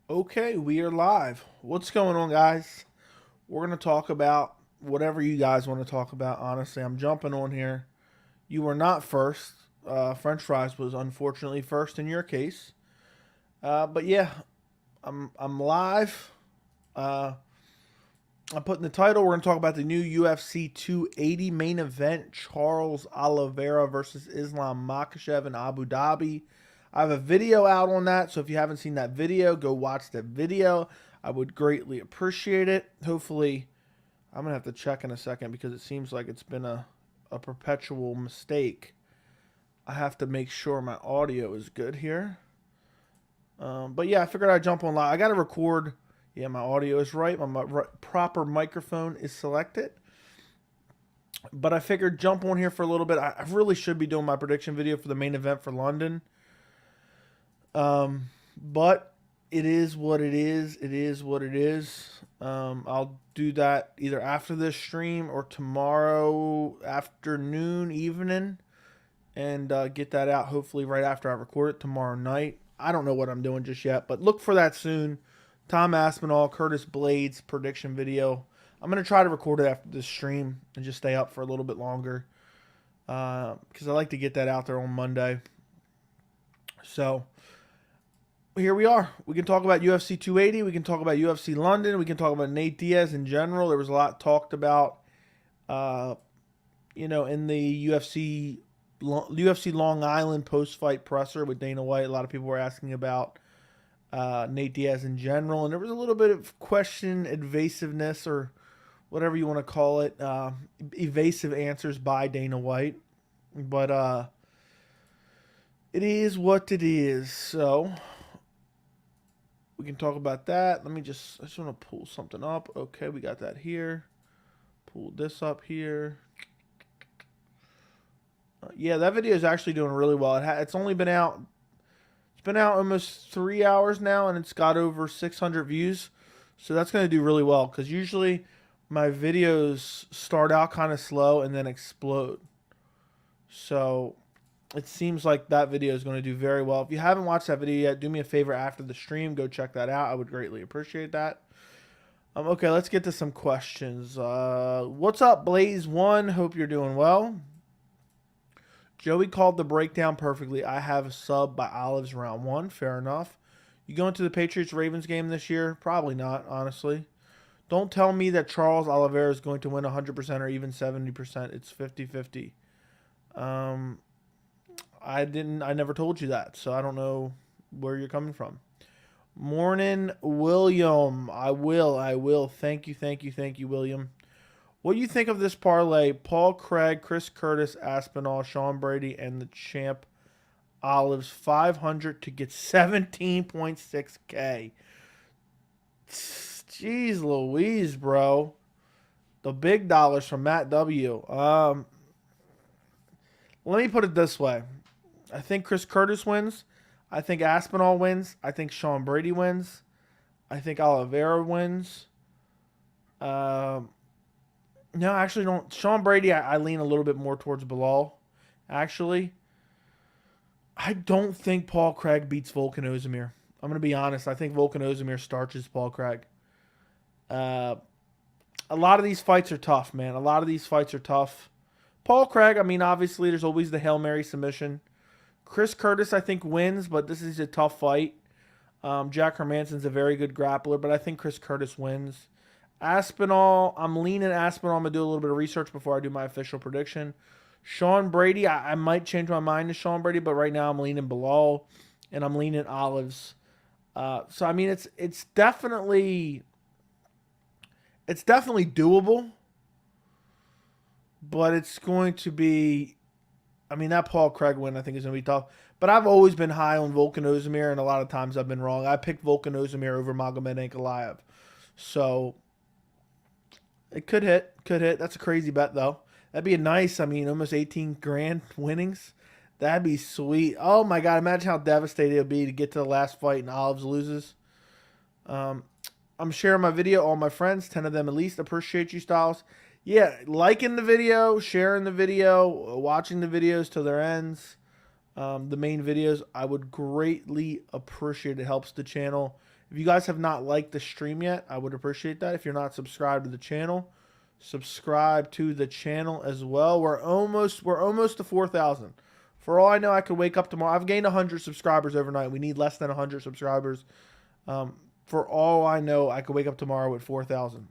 Okay, we are live. What's going on, guys? We're going to talk about whatever you guys want to talk about. Honestly, I'm jumping on here. You were not first. French fries was unfortunately first in your case. But yeah, I'm live. Uh, I'm putting the title. We're going to talk about the new UFC 280 main event: Charles Oliveira versus Islam Makhachev in Abu Dhabi. I have a video out on that, so if you haven't seen that video, go watch that video. I would greatly appreciate it. Hopefully, I'm going to have to check in a second because it seems like it's been a perpetual mistake. I have to make sure my audio is good here. But yeah, I figured I'd jump on live. I got to record. Yeah, my audio is right. My proper microphone is selected. But I figured jump on here for a little bit. I really should be doing my prediction video for the main event for London. But it is what it is. It is what it is. I'll do that either after this stream or tomorrow afternoon, evening, and get that out hopefully right after I record it tomorrow night. I don't know what I'm doing just yet, but look for that soon. Tom Aspinall, Curtis Blaydes prediction video. I'm going to try to record it after this stream and just stay up for a little bit longer because I like to get that out there on Monday. So here we are. We can talk about UFC 280. We can talk about UFC London. We can talk about Nate Diaz in general. There was a lot talked about, in the UFC Long Island post-fight presser with Dana White. A lot of people were asking about Nate Diaz in general, and there was a little bit of question, evasiveness, or whatever you want to call it, evasive answers by Dana White. But it is what it is. So we can talk about that. I just want to pull something up. Okay, we got that here. Pull this up here. Yeah, that video is actually doing really well. It's only been out. It's been out almost 3 hours now, and it's got over 600 views. So that's going to do really well because usually my videos start out kind of slow and then explode. So it seems like that video is going to do very well. If you haven't watched that video yet, do me a favor after the stream. Go check that out. I would greatly appreciate that. Okay, let's get to some questions. What's up, Blaze1? Hope you're doing well. Joey called the breakdown perfectly. I have a sub by Olives round one. Fair enough. You going to the Patriots-Ravens game this year? Probably not, honestly. Don't tell me that Charles Oliveira is going to win 100% or even 70%. It's 50-50. I never told you that, so I don't know where you're coming from. Morning, William. I will. Thank you, William. What do you think of this parlay? Paul Craig, Chris Curtis, Aspinall, Sean Brady, and the champ Olives 500 to get 17.6K. Jeez Louise, bro. The big dollars from Matt W. Let me put it this way. I think Chris Curtis wins. I think Aspinall wins. I think Sean Brady wins. I think Oliveira wins. No, actually don't. Sean Brady, I lean a little bit more towards Bilal. Actually, I don't think Paul Craig beats Volkan Ozdemir. I'm going to be honest. I think Volkan Ozdemir starches Paul Craig. A lot of these fights are tough, man. A lot of these fights are tough. Paul Craig, I mean, obviously, there's always the Hail Mary submission. Chris Curtis, I think, wins, but this is a tough fight. Jack Hermansson's a very good grappler, but I think Chris Curtis wins. Aspinall, I'm leaning Aspinall. I'm going to do a little bit of research before I do my official prediction. Sean Brady, I might change my mind to Sean Brady, but right now I'm leaning Bilal, and I'm leaning Olives. So, I mean, it's definitely doable, but it's going to be, I mean, that Paul Craig win I think is going to be tough. But I've always been high on Volkan Ozdemir, and a lot of times I've been wrong. I picked Volkan Ozdemir over Magomed Ankalaev. So it could hit. That's a crazy bet, though. That'd be a nice, I mean, almost 18 grand winnings. That'd be sweet. Oh, my God. Imagine how devastated it would be to get to the last fight and Olives loses. I'm sharing my video. All my friends, 10 of them at least, appreciate you, Styles. Yeah, liking the video, sharing the video, watching the videos till their ends. The main videos, I would greatly appreciate it. It helps the channel. If you guys have not liked the stream yet, I would appreciate that. If you're not subscribed to the channel, subscribe to the channel as well. We're almost to 4,000. For all I know, I could wake up tomorrow. I've gained 100 subscribers overnight. We need less than 100 subscribers. For all I know, I could wake up tomorrow with 4,000.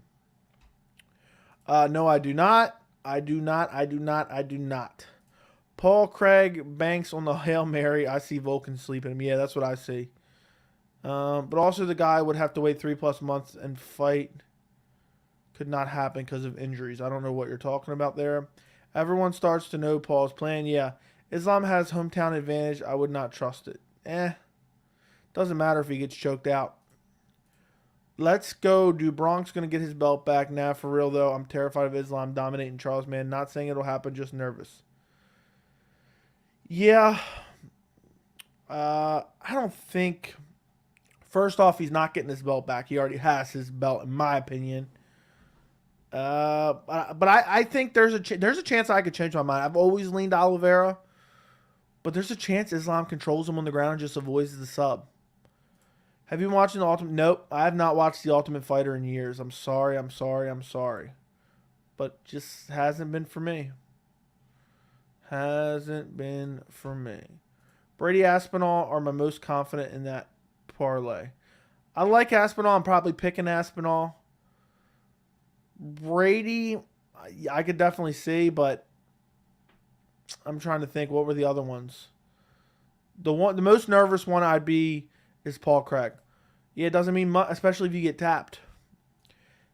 No, I do not. I do not. Paul Craig banks on the Hail Mary. I see Vulcan sleeping him. Yeah, that's what I see. But also the guy would have to wait 3+ months and fight. Could not happen because of injuries. I don't know what you're talking about there. Everyone starts to know Paul's plan. Yeah, Islam has hometown advantage. I would not trust it. Doesn't matter if he gets choked out. Let's go. Bronx going to get his belt back. Nah, for real, though. I'm terrified of Islam dominating Charles, man. Not saying it'll happen, just nervous. Yeah. I don't think... First off, he's not getting his belt back. He already has his belt, in my opinion. But I think there's a chance I could change my mind. I've always leaned Oliveira. But there's a chance Islam controls him on the ground and just avoids the sub. Have you been watching the Ultimate? Nope, I have not watched the Ultimate Fighter in years. I'm sorry. But just hasn't been for me. Brady Aspinall are my most confident in that parlay. I like Aspinall. I'm probably picking Aspinall. Brady, I could definitely see, but I'm trying to think. What were the other ones? The most nervous one I'd be is Paul Craig. Yeah, it doesn't mean much, especially if you get tapped.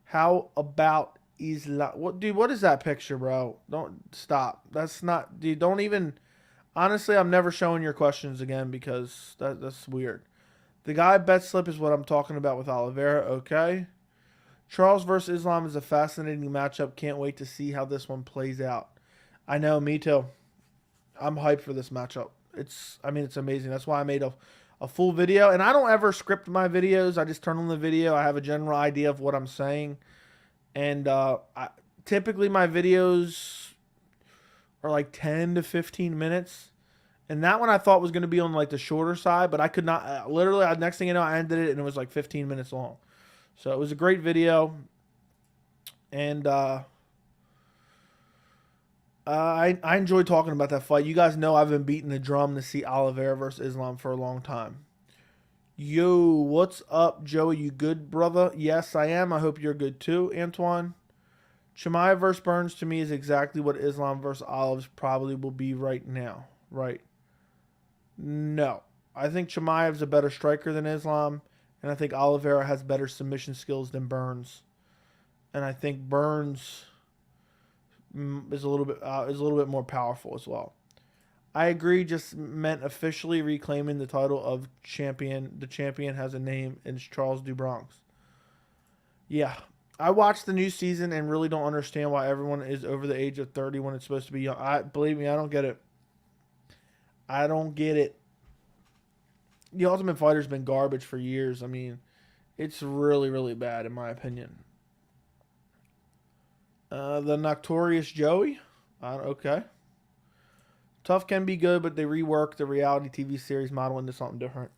How about Islam? What is that picture, bro? Don't stop. That's not, dude. Don't even. Honestly, I'm never showing your questions again because that's weird. The guy bet slip is what I'm talking about with Oliveira. Okay. Charles versus Islam is a fascinating matchup. Can't wait to see how this one plays out. I know, me too. I'm hyped for this matchup. It's amazing. That's why I made a full video. And I don't ever script my videos. I just turn on the video. I have a general idea of what I'm saying. And typically my videos are like 10 to 15 minutes. And that one I thought was going to be on like the shorter side. But I could not. Literally, next thing you know, I ended it and it was like 15 minutes long. So it was a great video. And I enjoy talking about that fight. You guys know I've been beating the drum to see Oliveira versus Islam for a long time. Yo, what's up, Joey? You good, brother? Yes, I am. I hope you're good too, Antoine. Chimaev versus Burns to me is exactly what Islam versus Olives probably will be right now. Right? No. I think Chimaev's a better striker than Islam, and I think Oliveira has better submission skills than Burns. And I think Burns is a little bit more powerful as well. I agree. Just meant officially reclaiming the title of champion. The champion has a name, and it's Charles do Bronx. Yeah, I watched the new season and really don't understand why everyone is over the age of 30 when it's supposed to be young. Believe me, I don't get it. I don't get it. The Ultimate Fighter's been garbage for years. I mean, it's really, really bad in my opinion. The Notorious Joey. Okay. Tough can be good, but they rework the reality TV series model into something different.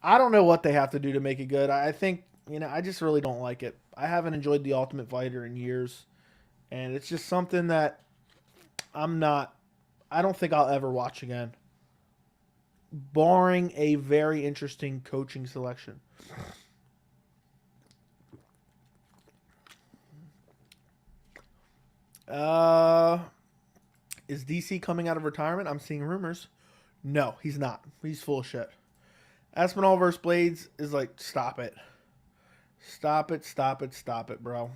I don't know what they have to do to make it good. I think, I just really don't like it. I haven't enjoyed The Ultimate Fighter in years. And it's just something that I don't think I'll ever watch again. Barring a very interesting coaching selection. Is DC coming out of retirement? I'm seeing rumors. No, he's not. He's full of shit. Aspinall versus Blaydes is like, stop it. Stop it, bro.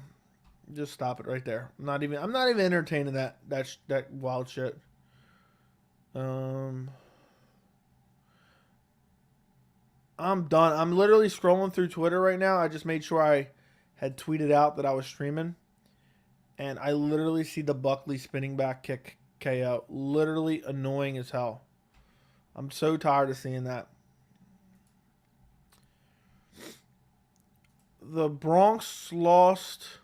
Just stop it right there. I'm not even entertaining that wild shit. I'm done. I'm literally scrolling through Twitter right now. I just made sure I had tweeted out that I was streaming. And I literally see the Buckley spinning back kick KO. Literally annoying as hell. I'm so tired of seeing that. The Bronx lost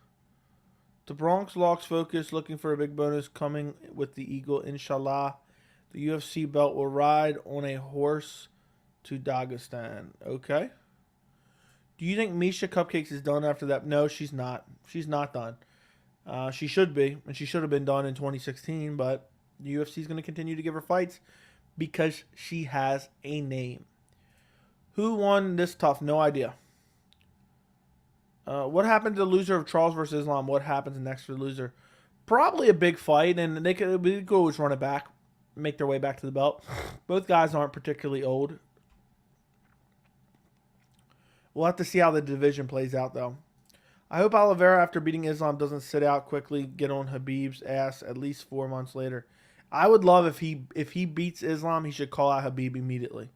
focus, looking for a big bonus coming with the Eagle. Inshallah, the UFC belt will ride on a horse to Dagestan. Okay. Do you think Misha Cupcakes is done after that? No, she's not. She's not done. She should be, and she should have been done in 2016, but the UFC is going to continue to give her fights because she has a name. Who won this tough? No idea. What happened to the loser of Charles versus Islam? What happens next for the loser? Probably a big fight, and they could always run it back, make their way back to the belt. Both guys aren't particularly old. We'll have to see how the division plays out, though. I hope Oliveira, after beating Islam, doesn't sit out quickly, get on Khabib's ass at least 4 months later. I would love if he beats Islam, he should call out Khabib immediately.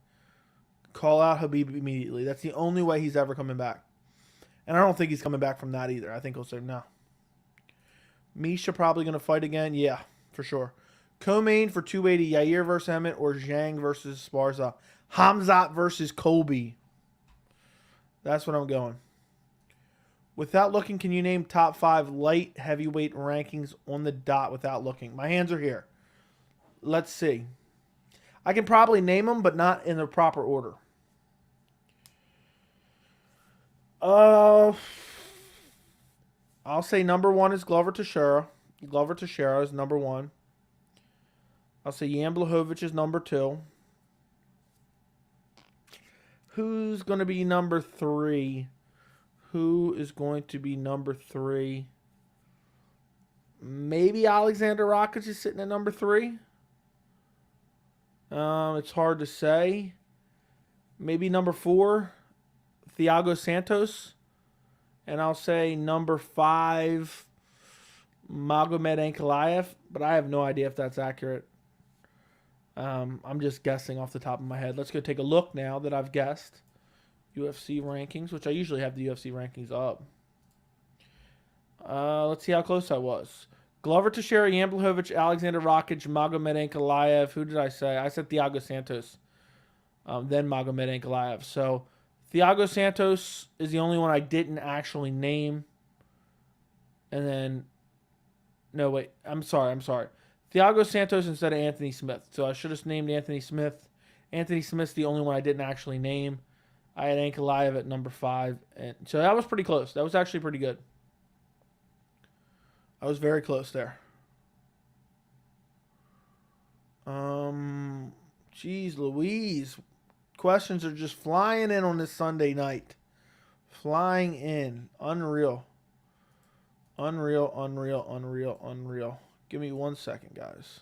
Call out Khabib immediately. That's the only way he's ever coming back. And I don't think he's coming back from that either. I think he'll say no. Misha probably going to fight again. Yeah, for sure. Co-main for 280, Yair versus Emmett or Zhang versus Sparza. Hamzat versus Colby. That's what I'm going. Without looking, can you name top 5 light heavyweight rankings on the dot without looking? My hands are here. Let's see. I can probably name them, but not in the proper order. I'll say number 1 is Glover Teixeira. Glover Teixeira is number 1. I'll say Jan Blachowicz is number 2. Who's going to be number 3? Who is going to be number 3? Maybe Alexander Rakic is sitting at number 3. It's hard to say. Maybe number 4, Thiago Santos. And I'll say number 5, Magomed Ankalaev. But I have no idea if that's accurate. I'm just guessing off the top of my head. Let's go take a look now that I've guessed. UFC rankings, which I usually have the UFC rankings up. Let's see how close I was. Glover Teixeira, Jan Blachowicz, Alexander Rakic, Magomed Ankalaev. Who did I say? I said Thiago Santos. Then Magomed Ankalaev. So Thiago Santos is the only one I didn't actually name. And then, no, wait. I'm sorry. Thiago Santos instead of Anthony Smith. So I should have named Anthony Smith. Anthony Smith's the only one I didn't actually name. I had Ankalaev at number 5. And so that was pretty close. That was actually pretty good. I was very close there. Jeez Louise. Questions are just flying in on this Sunday night. Flying in. Unreal. Unreal. Give me 1 second, guys.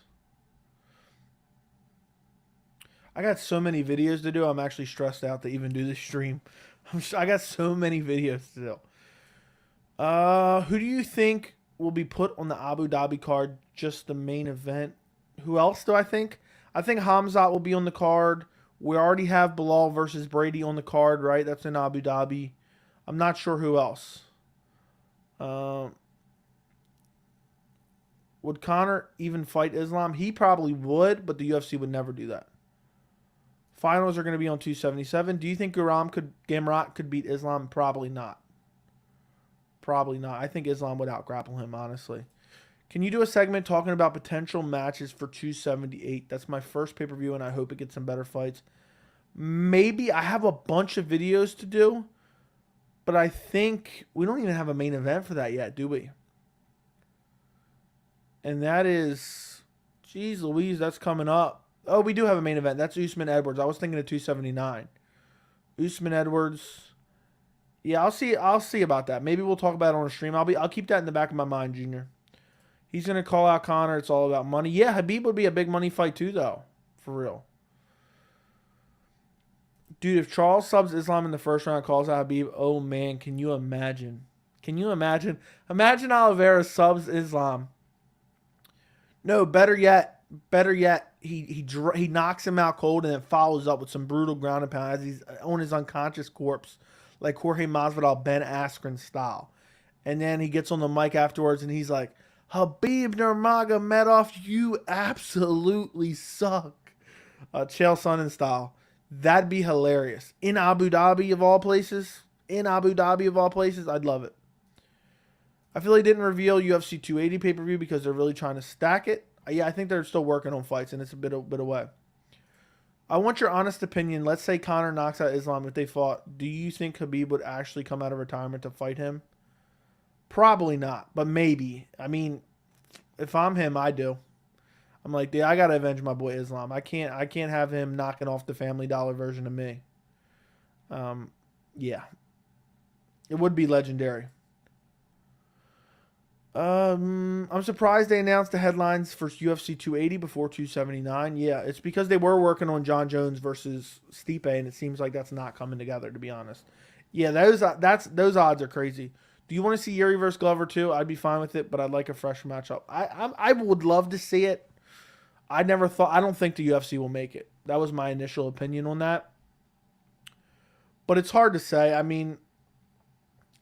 I got so many videos to do. I'm actually stressed out to even do this stream. I got so many videos to do. Who do you think will be put on the Abu Dhabi card? Just the main event. Who else do I think? I think Hamzat will be on the card. We already have Bilal versus Brady on the card, right? That's in Abu Dhabi. I'm not sure who else. Would Conor even fight Islam? He probably would, but the UFC would never do that. Finals are going to be on 277. Do you think Gamrot could beat Islam? Probably not. I think Islam would out-grapple him, honestly. Can you do a segment talking about potential matches for 278? That's my first pay-per-view, and I hope it gets some better fights. Maybe. I have a bunch of videos to do, but I think we don't even have a main event for that yet, do we? And that is, geez Louise, that's coming up. Oh, we do have a main event. That's Usman Edwards. I was thinking of 279. Usman Edwards. Yeah, I'll see about that. Maybe we'll talk about it on a stream. I'll keep that in the back of my mind, Junior. He's gonna call out Conor. It's all about money. Yeah, Khabib would be a big money fight too, though. For real. Dude, if Charles subs Islam in the first round and calls out Khabib, oh man, can you imagine? Imagine Oliveira subs Islam. No, better yet, he knocks him out cold and then follows up with some brutal ground and pound as he's on his unconscious corpse, like Jorge Masvidal, Ben Askren style. And then he gets on the mic afterwards and he's like, Khabib Nurmagomedov, you absolutely suck. Chael Sonnen style. That'd be hilarious. In Abu Dhabi of all places, I'd love it. I feel they didn't reveal UFC 280 pay-per-view because they're really trying to stack it. Yeah, I think they're still working on fights, and it's a bit away. I want your honest opinion. Let's say Conor knocks out Islam if they fought. Do you think Khabib would actually come out of retirement to fight him? Probably not, but maybe. I mean, if I'm him, I do. I'm like, dude, I gotta avenge my boy Islam. I can't have him knocking off the Family Dollar version of me. Yeah, it would be legendary. I'm surprised they announced the headlines for UFC 280 before 279. Yeah, it's because they were working on John Jones versus Stipe, and it seems like that's not coming together, to be honest. Yeah, those odds are crazy. Do you want to see Yuri versus Glover too? I'd be fine with it, but I'd like a fresh matchup. I would love to see it. I don't think the UFC will make it. That was my initial opinion on that. But it's hard to say. I mean,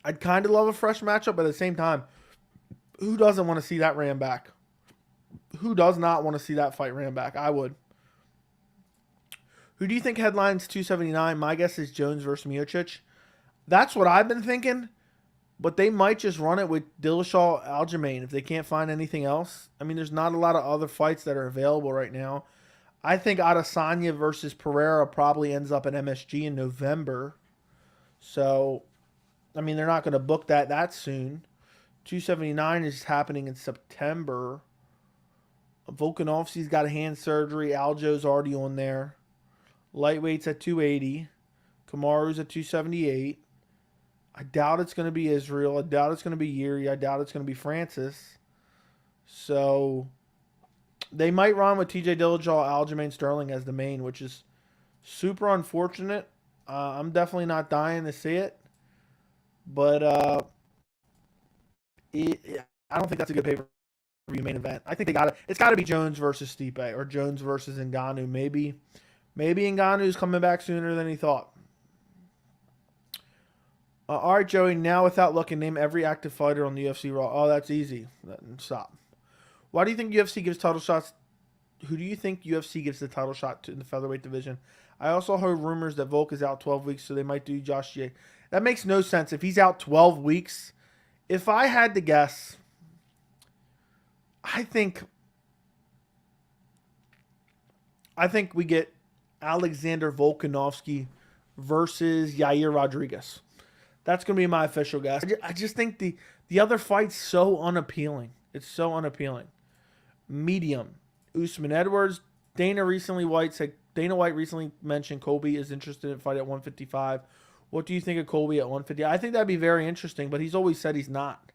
I'd kind of love a fresh matchup, but at the same time, who doesn't want to see that ran back? Who does not want to see that fight ran back? I would. Who do you think headlines 279? My guess is Jones versus Miocic. That's what I've been thinking. But they might just run it with Dillashaw Aljamain if they can't find anything else. I mean, there's not a lot of other fights that are available right now. I think Adesanya versus Pereira probably ends up at MSG in November. So, I mean, they're not going to book that soon. 279 is happening in September. Volkanovski's got a hand surgery. Aljo's already on there. Lightweight's at 280. Kamaru's at 278. I doubt it's going to be Israel. I doubt it's going to be Yuri. I doubt it's going to be Francis. So they might run with TJ Dillashaw, Aljamain Sterling as the main, which is super unfortunate. I'm definitely not dying to see it. But I don't think that's a good pay-per-view main event. I think it's got to be Jones versus Stipe or Jones versus Ngannou. Maybe Ngannou's coming back sooner than he thought. All right, Joey, now without looking, name every active fighter on the UFC Raw. Oh, that's easy. Stop. Why do you think UFC gives title shots? Who do you think UFC gives the title shot to in the featherweight division? I also heard rumors that Volk is out 12 weeks, so they might do Josh J. That makes no sense. If he's out 12 weeks, if I had to guess, I think we get Alexander Volkanovski versus Yair Rodriguez. That's going to be my official guess. I just think the other fight's so unappealing. It's so unappealing. Medium. Usman Edwards. Dana White recently mentioned Colby is interested in a fight at 155. What do you think of Colby at 150? I think that'd be very interesting, but he's always said he's not.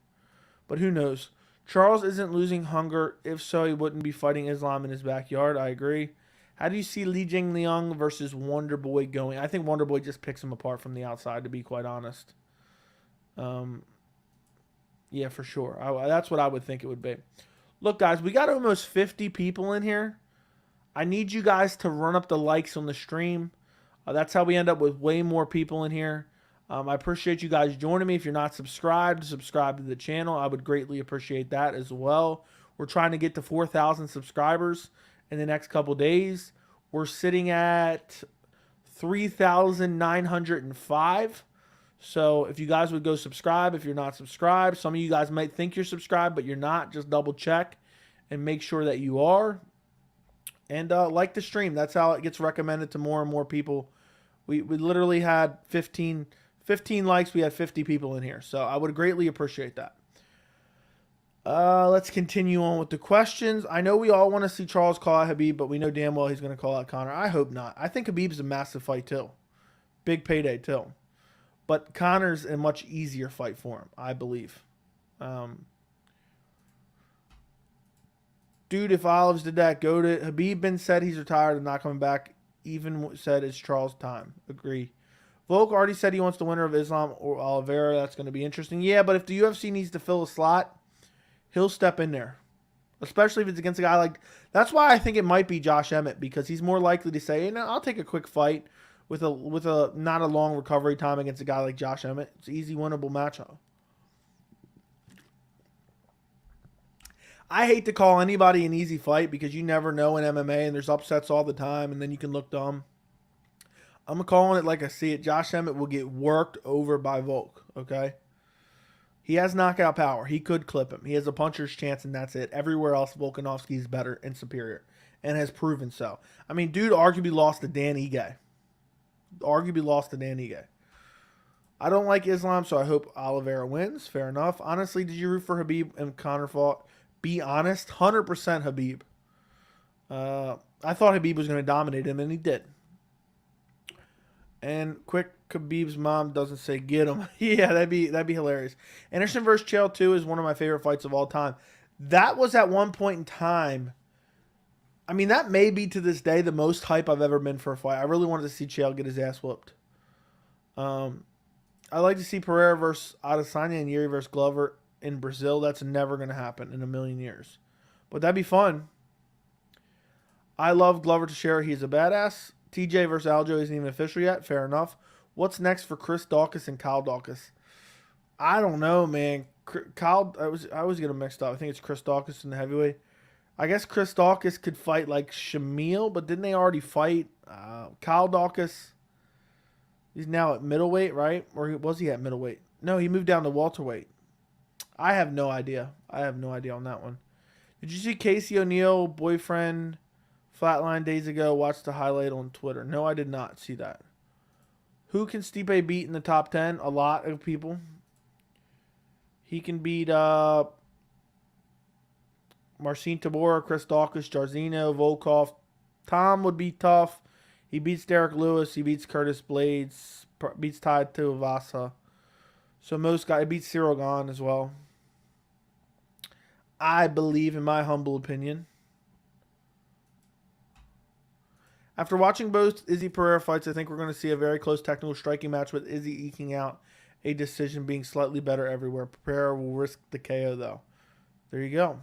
But who knows? Charles isn't losing hunger. If so, he wouldn't be fighting Islam in his backyard. I agree. How do you see Li Jingliang versus Wonderboy going? I think Wonderboy just picks him apart from the outside, to be quite honest. Yeah, for sure. That's what I would think it would be. Look, guys, we got almost 50 people in here. I need you guys to run up the likes on the stream. That's how we end up with way more people in here. I appreciate you guys joining me. If you're not subscribed, subscribe to the channel. I would greatly appreciate that as well. We're trying to get to 4,000 subscribers in the next couple days. We're sitting at 3,905. So if you guys would go subscribe, if you're not subscribed, some of you guys might think you're subscribed, but you're not. Just double check and make sure that you are. And like the stream. That's how it gets recommended to more and more people. We literally had 15 likes. We had 50 people in here. So I would greatly appreciate that. Let's continue on with the questions. I know we all want to see Charles call out Khabib, but we know damn well he's going to call out Conor. I hope not. I think Khabib's a massive fight too. Big payday too. But Conor's a much easier fight for him, I believe. Dude, if Olives did that, go to Khabib. Been said he's retired and not coming back. Even said it's Charles' time. Agree. Volk already said he wants the winner of Islam or Oliveira. That's going to be interesting. Yeah, but if the UFC needs to fill a slot, he'll step in there. Especially if it's against a guy like... That's why I think it might be Josh Emmett, because he's more likely to say, I'll take a quick fight with a not a long recovery time against a guy like Josh Emmett. It's an easy, winnable matchup. I hate to call anybody an easy fight because you never know in MMA and there's upsets all the time and then you can look dumb. I'm calling it like I see it. Josh Emmett will get worked over by Volk, okay? He has knockout power. He could clip him. He has a puncher's chance and that's it. Everywhere else, Volkanovski is better and superior. and has proven so. I mean, dude arguably lost to Dan Ige. Arguably lost to Dan Ige. I don't like Islam, so I hope Oliveira wins. Fair enough. Honestly, did you root for Habib and Conor fought? Be honest, 100% Habib. I thought Habib was going to dominate him, and he did. And quick, Khabib's mom doesn't say get him. Yeah, that'd be hilarious. Anderson versus Chael 2 is one of my favorite fights of all time. That was at one point in time. I mean, that may be to this day the most hype I've ever been for a fight. I really wanted to see Chael get his ass whooped. I like to see Pereira versus Adesanya and Yuri versus Glover in Brazil. That's never going to happen in a million years. But that'd be fun. I love Glover Teixeira. He's a badass. TJ versus Aljo isn't even official yet. Fair enough. What's next for Chris Daukaus and Kyle Daukaus? I don't know, man. Kyle, I always get them mixed up. I think it's Chris Daukaus in the heavyweight. I guess Chris Daukaus could fight like Shamil, but didn't they already fight? Kyle Daukaus, he's now at middleweight, right? Or was he at middleweight? No, he moved down to welterweight. I have no idea. I have no idea on that one. Did you see Casey O'Neill, boyfriend, flatline days ago? Watched the highlight on Twitter. No, I did not see that. Who can Stipe beat in the top 10? A lot of people. He can beat Marcin Tybura, Chris Daukaus, Jairzinho, Volkov. Tom would be tough. He beats Derek Lewis. He beats Curtis Blaydes. Beats Tai Tuivasa. So most guys. He beats Cyril Gane as well. I believe, in my humble opinion. After watching both Izzy Pereira fights, I think we're going to see a very close technical striking match with Izzy eking out a decision, being slightly better everywhere. Pereira will risk the KO though. There you go.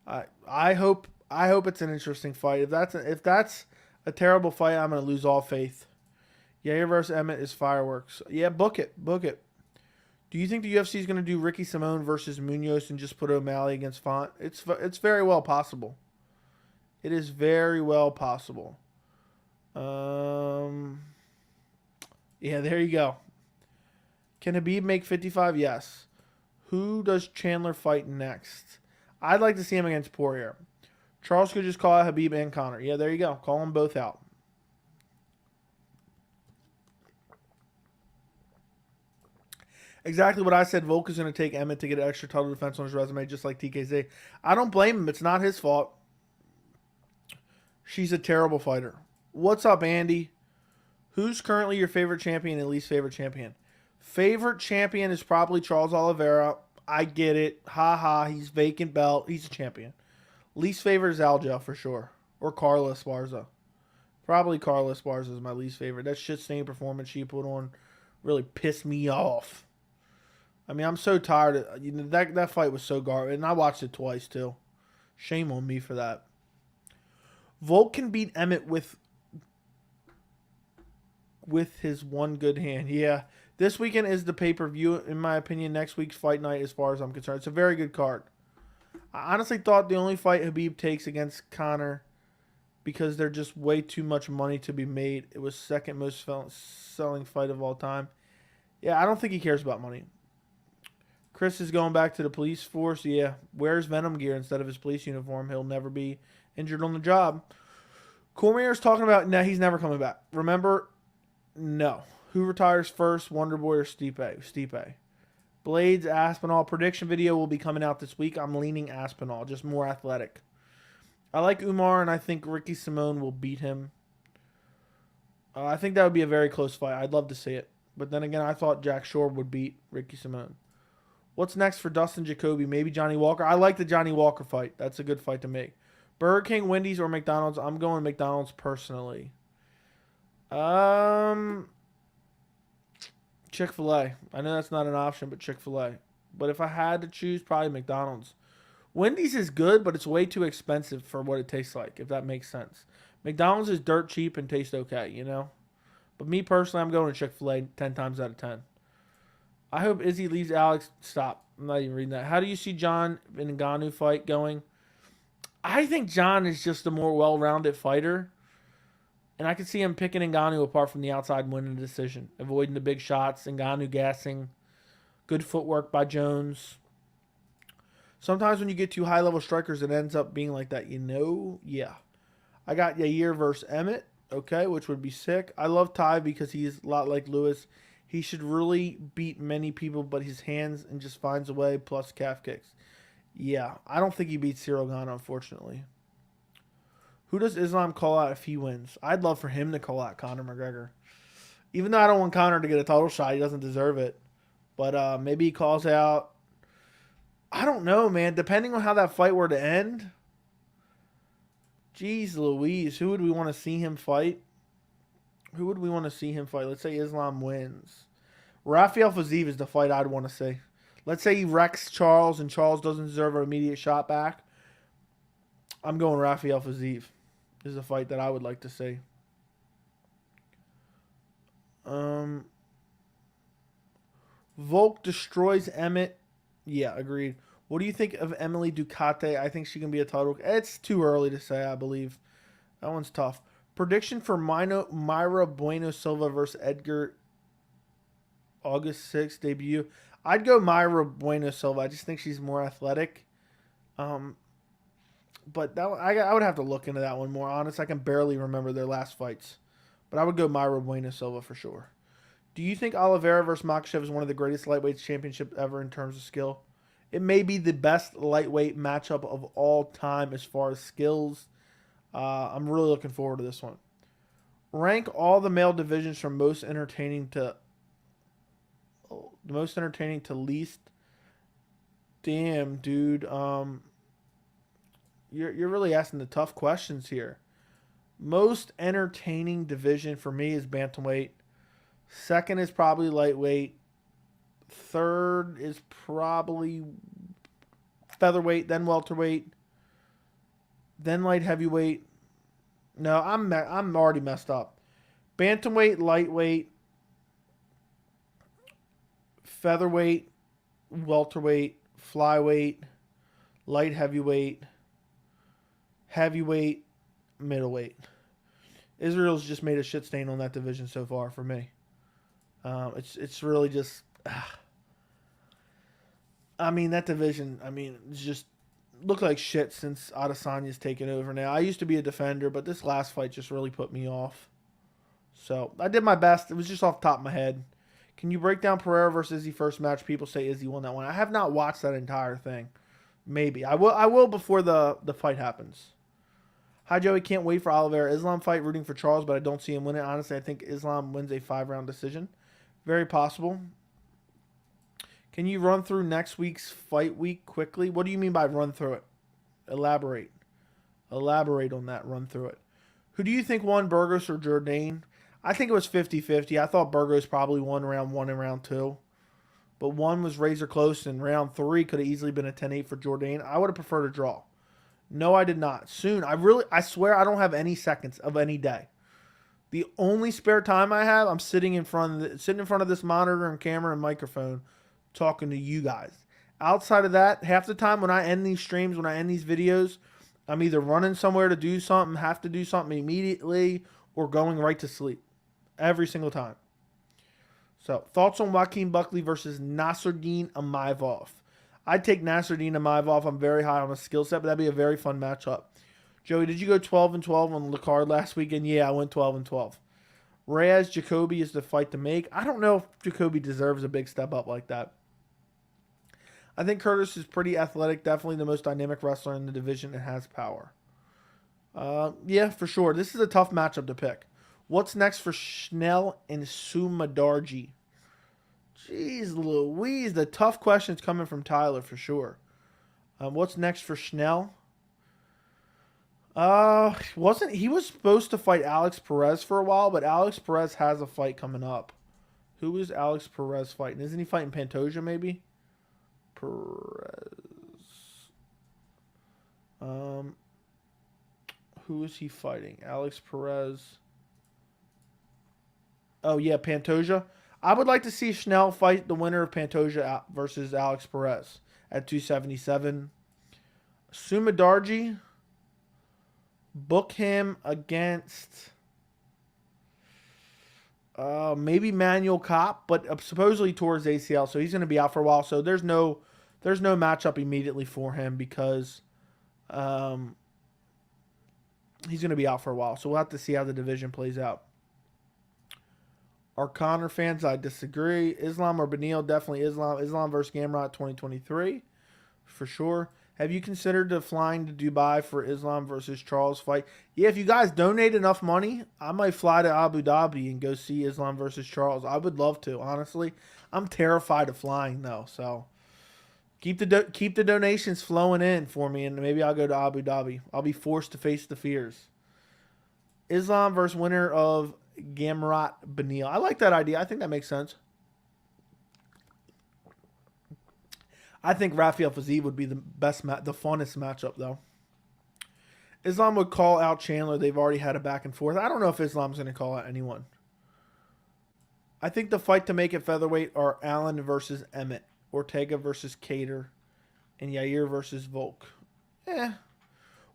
I hope it's an interesting fight. If that's a terrible fight, I'm going to lose all faith. Yair versus Emmett is fireworks. Yeah, book it. Do you think the UFC is going to do Ricky Simone versus Munoz and just put O'Malley against Font? It's very well possible. It is very well possible. Yeah, there you go. Can Habib make 55? Yes. Who does Chandler fight next? I'd like to see him against Poirier. Charles could just call out Habib and Conor. Yeah, there you go. Call them both out. Exactly what I said. Volk is going to take Emmett to get an extra title defense on his resume, just like TKZ. I don't blame him. It's not his fault. She's a terrible fighter. What's up, Andy? Who's currently your favorite champion and least favorite champion? Favorite champion is probably Charles Oliveira. I get it. Ha. He's vacant belt. He's a champion. Least favorite is Aljo for sure. Or Carla Esparza. Probably Carla Esparza is my least favorite. That shit-stained performance she put on really pissed me off. I mean, I'm so tired. That fight was so garbage. And I watched it twice, too. Shame on me for that. Volk can beat Emmett with his one good hand. Yeah. This weekend is the pay-per-view, in my opinion. Next week's fight night, as far as I'm concerned. It's a very good card. I honestly thought the only fight Habib takes against Conor, because there's just way too much money to be made. It was second most selling fight of all time. Yeah, I don't think he cares about money. Chris is going back to the police force. Yeah, wears Venom gear instead of his police uniform. He'll never be injured on the job. Cormier's talking about, no, he's never coming back. Remember, no. Who retires first, Wonder Boy or Stipe? Stipe. Blaydes, Aspinall. Prediction video will be coming out this week. I'm leaning Aspinall, just more athletic. I like Umar, and I think Ricky Simone will beat him. I think that would be a very close fight. I'd love to see it. But then again, I thought Jack Shore would beat Ricky Simone. What's next for Dustin Jacoby? Maybe Johnny Walker. I like the Johnny Walker fight. That's a good fight to make. Burger King, Wendy's, or McDonald's? I'm going McDonald's personally. Chick-fil-A. I know that's not an option, but Chick-fil-A. But if I had to choose, probably McDonald's. Wendy's is good, but it's way too expensive for what it tastes like, if that makes sense. McDonald's is dirt cheap and tastes okay, you know? But me personally, I'm going to Chick-fil-A 10 times out of 10. I hope Izzy leaves Alex. Stop. I'm not even reading that. How do you see John and Ngannou fight going? I think John is just a more well-rounded fighter. And I could see him picking Ngannou apart from the outside and winning the decision. Avoiding the big shots. Ngannou gassing. Good footwork by Jones. Sometimes when you get two high-level strikers, it ends up being like that, Yeah. I got Yair versus Emmett, okay, which would be sick. I love Ty because he's a lot like Lewis. He should really beat many people, but his hands and just finds a way, plus calf kicks. Yeah, I don't think he beats Cyril Gane, unfortunately. Who does Islam call out if he wins? I'd love for him to call out Conor McGregor. Even though I don't want Conor to get a title shot, he doesn't deserve it. But maybe he calls out. I don't know, man. Depending on how that fight were to end. Jeez Louise. Who would we want to see him fight? Who would we want to see him fight? Let's say Islam wins. Rafael Fiziev is the fight I'd want to see. Let's say he wrecks Charles and Charles doesn't deserve an immediate shot back. I'm going Rafael Fiziev. This is a fight that I would like to see. Volk destroys Emmett. Yeah, agreed. What do you think of Emily Ducati? I think she can be a title. It's too early to say, I believe. That one's tough. Prediction for Myra Bueno Silva versus Edgar August 6th debut. I'd go Myra Bueno Silva. I just think she's more athletic. But I would have to look into that one more. Honest, I can barely remember their last fights. But I would go Myra Bueno Silva for sure. Do you think Oliveira versus Makhachev is one of the greatest lightweight championships ever in terms of skill? It may be the best lightweight matchup of all time as far as skills. I'm really looking forward to this one. Rank all the male divisions from most entertaining to least. Damn, dude. You're really asking the tough questions here. Most entertaining division for me is bantamweight. Second is probably lightweight. Third is probably featherweight, then welterweight, then light heavyweight. No, I'm already messed up. Bantamweight, lightweight, featherweight, welterweight, flyweight, light heavyweight, heavyweight, middleweight. Israel's just made a shit stain on that division so far for me. It's really just. I mean, that division. I mean, it's just looked like shit since Adesanya's taken over. Now I used to be a defender, but this last fight just really put me off. So I did my best. It was just off the top of my head. Can you break down Pereira versus Izzy first match? People say Izzy won that one. I have not watched that entire thing. Maybe I will before the fight happens. Hi Joey, can't wait for Oliveira Islam fight. Rooting for Charles, but I don't see him win it. Honestly, I think Islam wins a 5-round decision. Very possible. Can you run through next week's fight week quickly? What do you mean by run through it? Elaborate. Elaborate on that. Run through it. Who do you think won, Burgos or Jourdain? I think it was 50-50. I thought Burgos probably won round 1 and round 2. But 1 was razor close, and round 3 could have easily been a 10-8 for Jourdain. I would have preferred a draw. No, I did not. Soon. I swear I don't have any seconds of any day. The only spare time I have, I'm sitting in front of this monitor and camera and microphone talking to you guys. Outside of that, half the time when I end these streams, when I end these videos, I'm either running somewhere to do something, have to do something immediately, or going right to sleep. Every single time. So, thoughts on Joaquin Buckley versus Nasruddin Imavov? I'd take Nasruddin Imavov. I'm very high on his skill set, but that'd be a very fun matchup. Joey, did you go 12-12 on the card last weekend? Yeah, I went 12-12. Reyes Jacoby is the fight to make. I don't know if Jacoby deserves a big step up like that. I think Curtis is pretty athletic, definitely the most dynamic wrestler in the division and has power. Yeah, for sure. This is a tough matchup to pick. What's next for Schnell and Sumadarji? Jeez Louise, the tough questions coming from Tyler for sure. What's next for Schnell? He was supposed to fight Alex Perez for a while, but Alex Perez has a fight coming up. Who is Alex Perez fighting? Isn't he fighting Pantoja maybe? Perez. Who is he fighting? Alex Perez. Oh yeah, Pantoja. I would like to see Schnell fight the winner of Pantoja versus Alex Perez at 277. Sumadarji. Book him against maybe Manuel Kopp, but supposedly towards ACL, so he's going to be out for a while. So there's no there's no matchup immediately for him because he's going to be out for a while. So we'll have to see how the division plays out. Our Conor fans, I disagree. Islam or Beneil? Definitely Islam. Islam versus Gamrot 2023, for sure. Have you considered flying to Dubai for Islam versus Charles fight? Yeah, if you guys donate enough money, I might fly to Abu Dhabi and go see Islam versus Charles. I would love to, honestly. I'm terrified of flying, though. So keep the donations flowing in for me, and maybe I'll go to Abu Dhabi. I'll be forced to face the fears. Islam versus winner of Gamrot Beneil. I like that idea. I think that makes sense. I think Rafael Fiziev would be the funnest matchup, though. Islam would call out Chandler. They've already had a back and forth. I don't know if Islam's going to call out anyone. I think the fight to make it featherweight are Allen versus Emmett, Ortega versus Cater, and Yair versus Volk.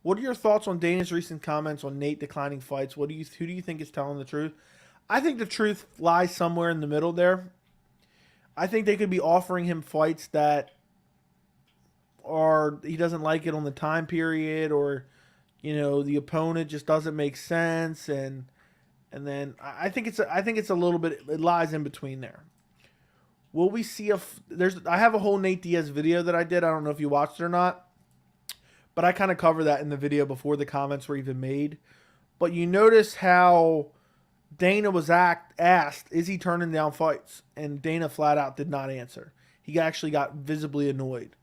What are your thoughts on Dana's recent comments on Nate declining fights? Who do you think is telling the truth? I think the truth lies somewhere in the middle there. I think they could be offering him fights that he doesn't like it on the time period, or the opponent just doesn't make sense, and then I think it's a little bit, it lies in between there. Will we see I have a whole Nate Diaz video that I did. I don't know if you watched it or not, but I kind of cover that in the video before the comments were even made. But you notice how Dana was asked, is he turning down fights? And Dana flat out did not answer. He actually got visibly annoyed.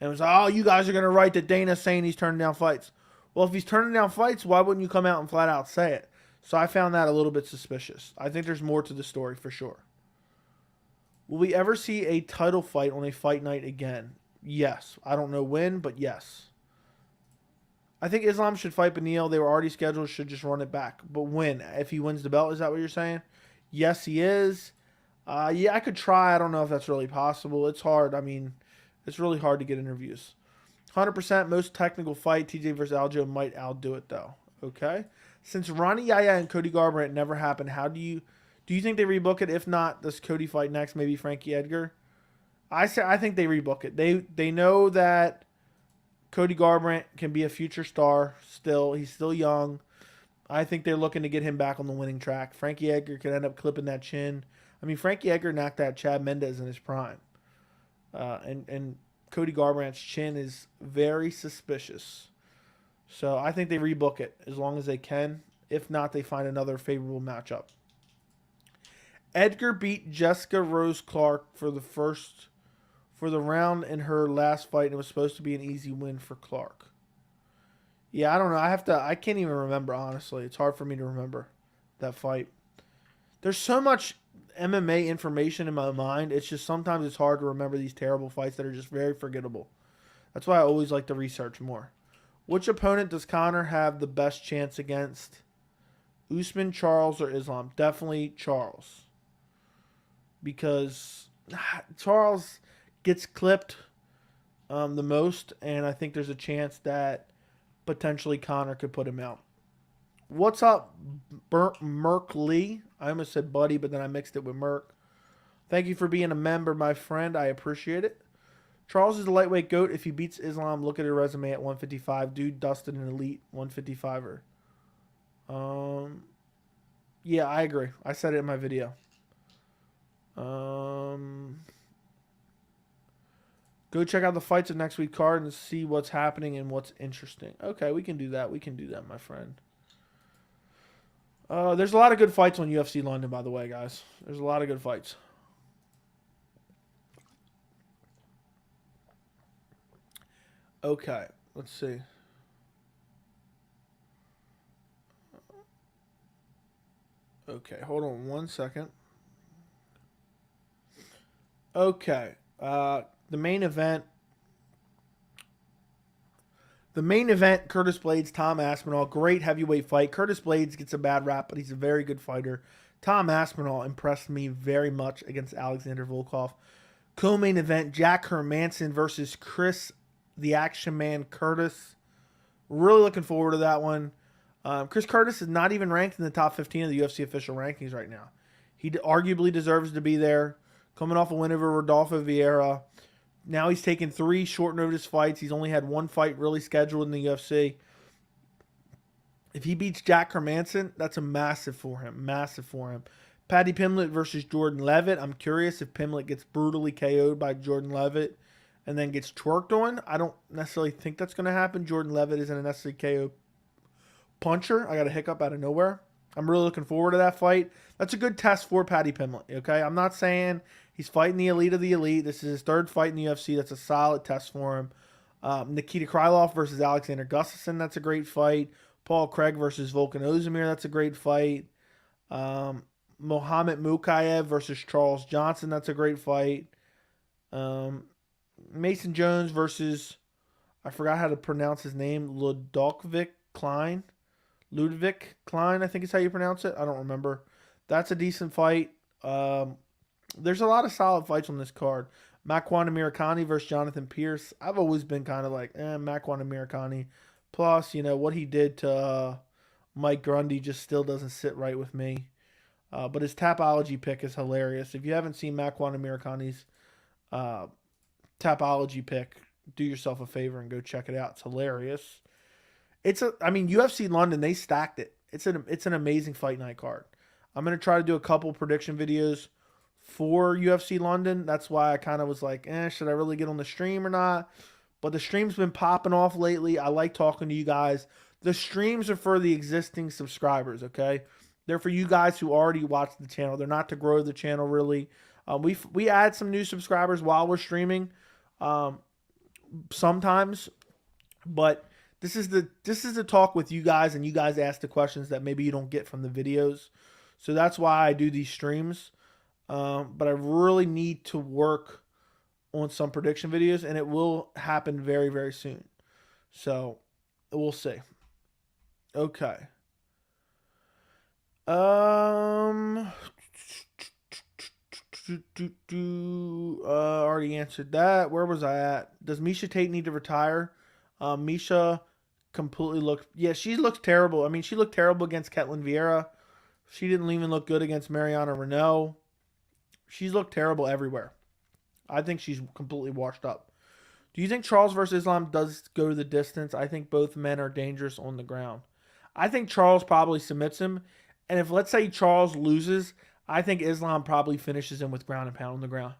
And it was, oh, you guys are going to write that Dana's saying he's turning down fights. Well, if he's turning down fights, why wouldn't you come out and flat out say it? So I found that a little bit suspicious. I think there's more to the story for sure. Will we ever see a title fight on a fight night again? Yes. I don't know when, but yes. I think Islam should fight Beneil. They were already scheduled, should just run it back. But when? If he wins the belt, is that what you're saying? Yes, he is. Yeah, I could try. I don't know if that's really possible. It's hard. I mean, it's really hard to get interviews. 100% most technical fight, TJ versus Aljo might outdo it, though. Okay? Since Ronnie Yaya and Cody Garbrandt never happened, do you think they rebook it? If not, does Cody fight next? Maybe Frankie Edgar? I think they rebook it. They know that Cody Garbrandt can be a future star still. He's still young. I think they're looking to get him back on the winning track. Frankie Edgar could end up clipping that chin. I mean, Frankie Edgar knocked out Chad Mendez in his prime. And Cody Garbrandt's chin is very suspicious. So I think they rebook it as long as they can. If not, they find another favorable matchup. Edgar beat Jessica Rose Clark for the round in her last fight, and it was supposed to be an easy win for Clark. Yeah, I don't know. I can't even remember, honestly. It's hard for me to remember that fight. There's so much MMA information in my mind. It's just sometimes it's hard to remember these terrible fights that are just very forgettable. That's why I always like to research more. Which opponent does Conor have the best chance against? Usman, Charles, or Islam? Definitely Charles. Because Charles gets clipped the most, and I think there's a chance that potentially Conor could put him out. What's up, Merk Lee? I almost said buddy, but then I mixed it with Merk. Thank you for being a member, my friend. I appreciate it. Charles is the lightweight GOAT. If he beats Islam, look at her resume at 155. Dude dusted an elite 155er. Yeah, I agree. I said it in my video. Go check out the fights of next week's card and see what's happening and what's interesting. Okay, we can do that. We can do that, my friend. There's a lot of good fights on UFC London, by the way, guys. There's a lot of good fights. Okay, let's see. Okay, hold on one second. Okay, the main event. Curtis Blaydes, Tom Aspinall. Great heavyweight fight. Curtis Blaydes gets a bad rap, but he's a very good fighter. Tom Aspinall impressed me very much against Alexander Volkov. Co-main event, Jack Hermanson versus Chris, the Action Man Curtis. Really looking forward to that one. Chris Curtis is not even ranked in the top 15 of the UFC official rankings right now. He arguably deserves to be there. Coming off a win over Rodolfo Vieira. Now he's taken 3 short notice fights. He's only had 1 fight really scheduled in the UFC. If he beats Jack Hermanson, that's a massive for him. Massive for him. Paddy Pimblett versus Jordan Levitt. I'm curious if Pimblett gets brutally KO'd by Jordan Levitt and then gets twerked on. I don't necessarily think that's going to happen. Jordan Levitt isn't a necessarily KO puncher. I got a hiccup out of nowhere. I'm really looking forward to that fight. That's a good test for Paddy Pimblett, okay? I'm not saying he's fighting the elite of the elite. This is his 3rd fight in the UFC. That's a solid test for him. Nikita Krylov versus Alexander Gustafsson. That's a great fight. Paul Craig versus Volkan Ozdemir. That's a great fight. Mohamed Mokaev versus Charles Johnson. That's a great fight. Mason Jones versus, I forgot how to pronounce his name, Ludovik Klein, I think is how you pronounce it. I don't remember. That's a decent fight. There's a lot of solid fights on this card. Makwan Amirkhani versus Jonathan Pierce. I've always been kind of like, Makwan Amirkhani. Plus, what he did to Mike Grundy just still doesn't sit right with me. But his Tapology pick is hilarious. If you haven't seen Makwan Amirkhani's Tapology pick, do yourself a favor and go check it out. It's hilarious. UFC London, they stacked it. It's an amazing fight night card. I'm going to try to do a couple prediction videos for UFC London. That's why I kind of was like, should I really get on the stream or not? But the stream's been popping off lately. I like talking to you guys. The streams are for the existing subscribers, okay? They're for you guys who already watch the channel. They're not to grow the channel, really. We add some new subscribers while we're streaming sometimes. But this is the talk with you guys, and you guys ask the questions that maybe you don't get from the videos. So that's why I do these streams. But I really need to work on some prediction videos, and it will happen very, very soon. So we'll see. Okay. Already answered that. Where was I at? Does Miesha Tate need to retire? Miesha completely looked. Yeah, she looks terrible. I mean, she looked terrible against Ketlin Vieira. She didn't even look good against Mariana Renault. She's looked terrible everywhere. I think she's completely washed up. Do you think Charles versus Islam does go the distance? I think both men are dangerous on the ground. I think Charles probably submits him. And if, let's say, Charles loses, I think Islam probably finishes him with ground and pound on the ground.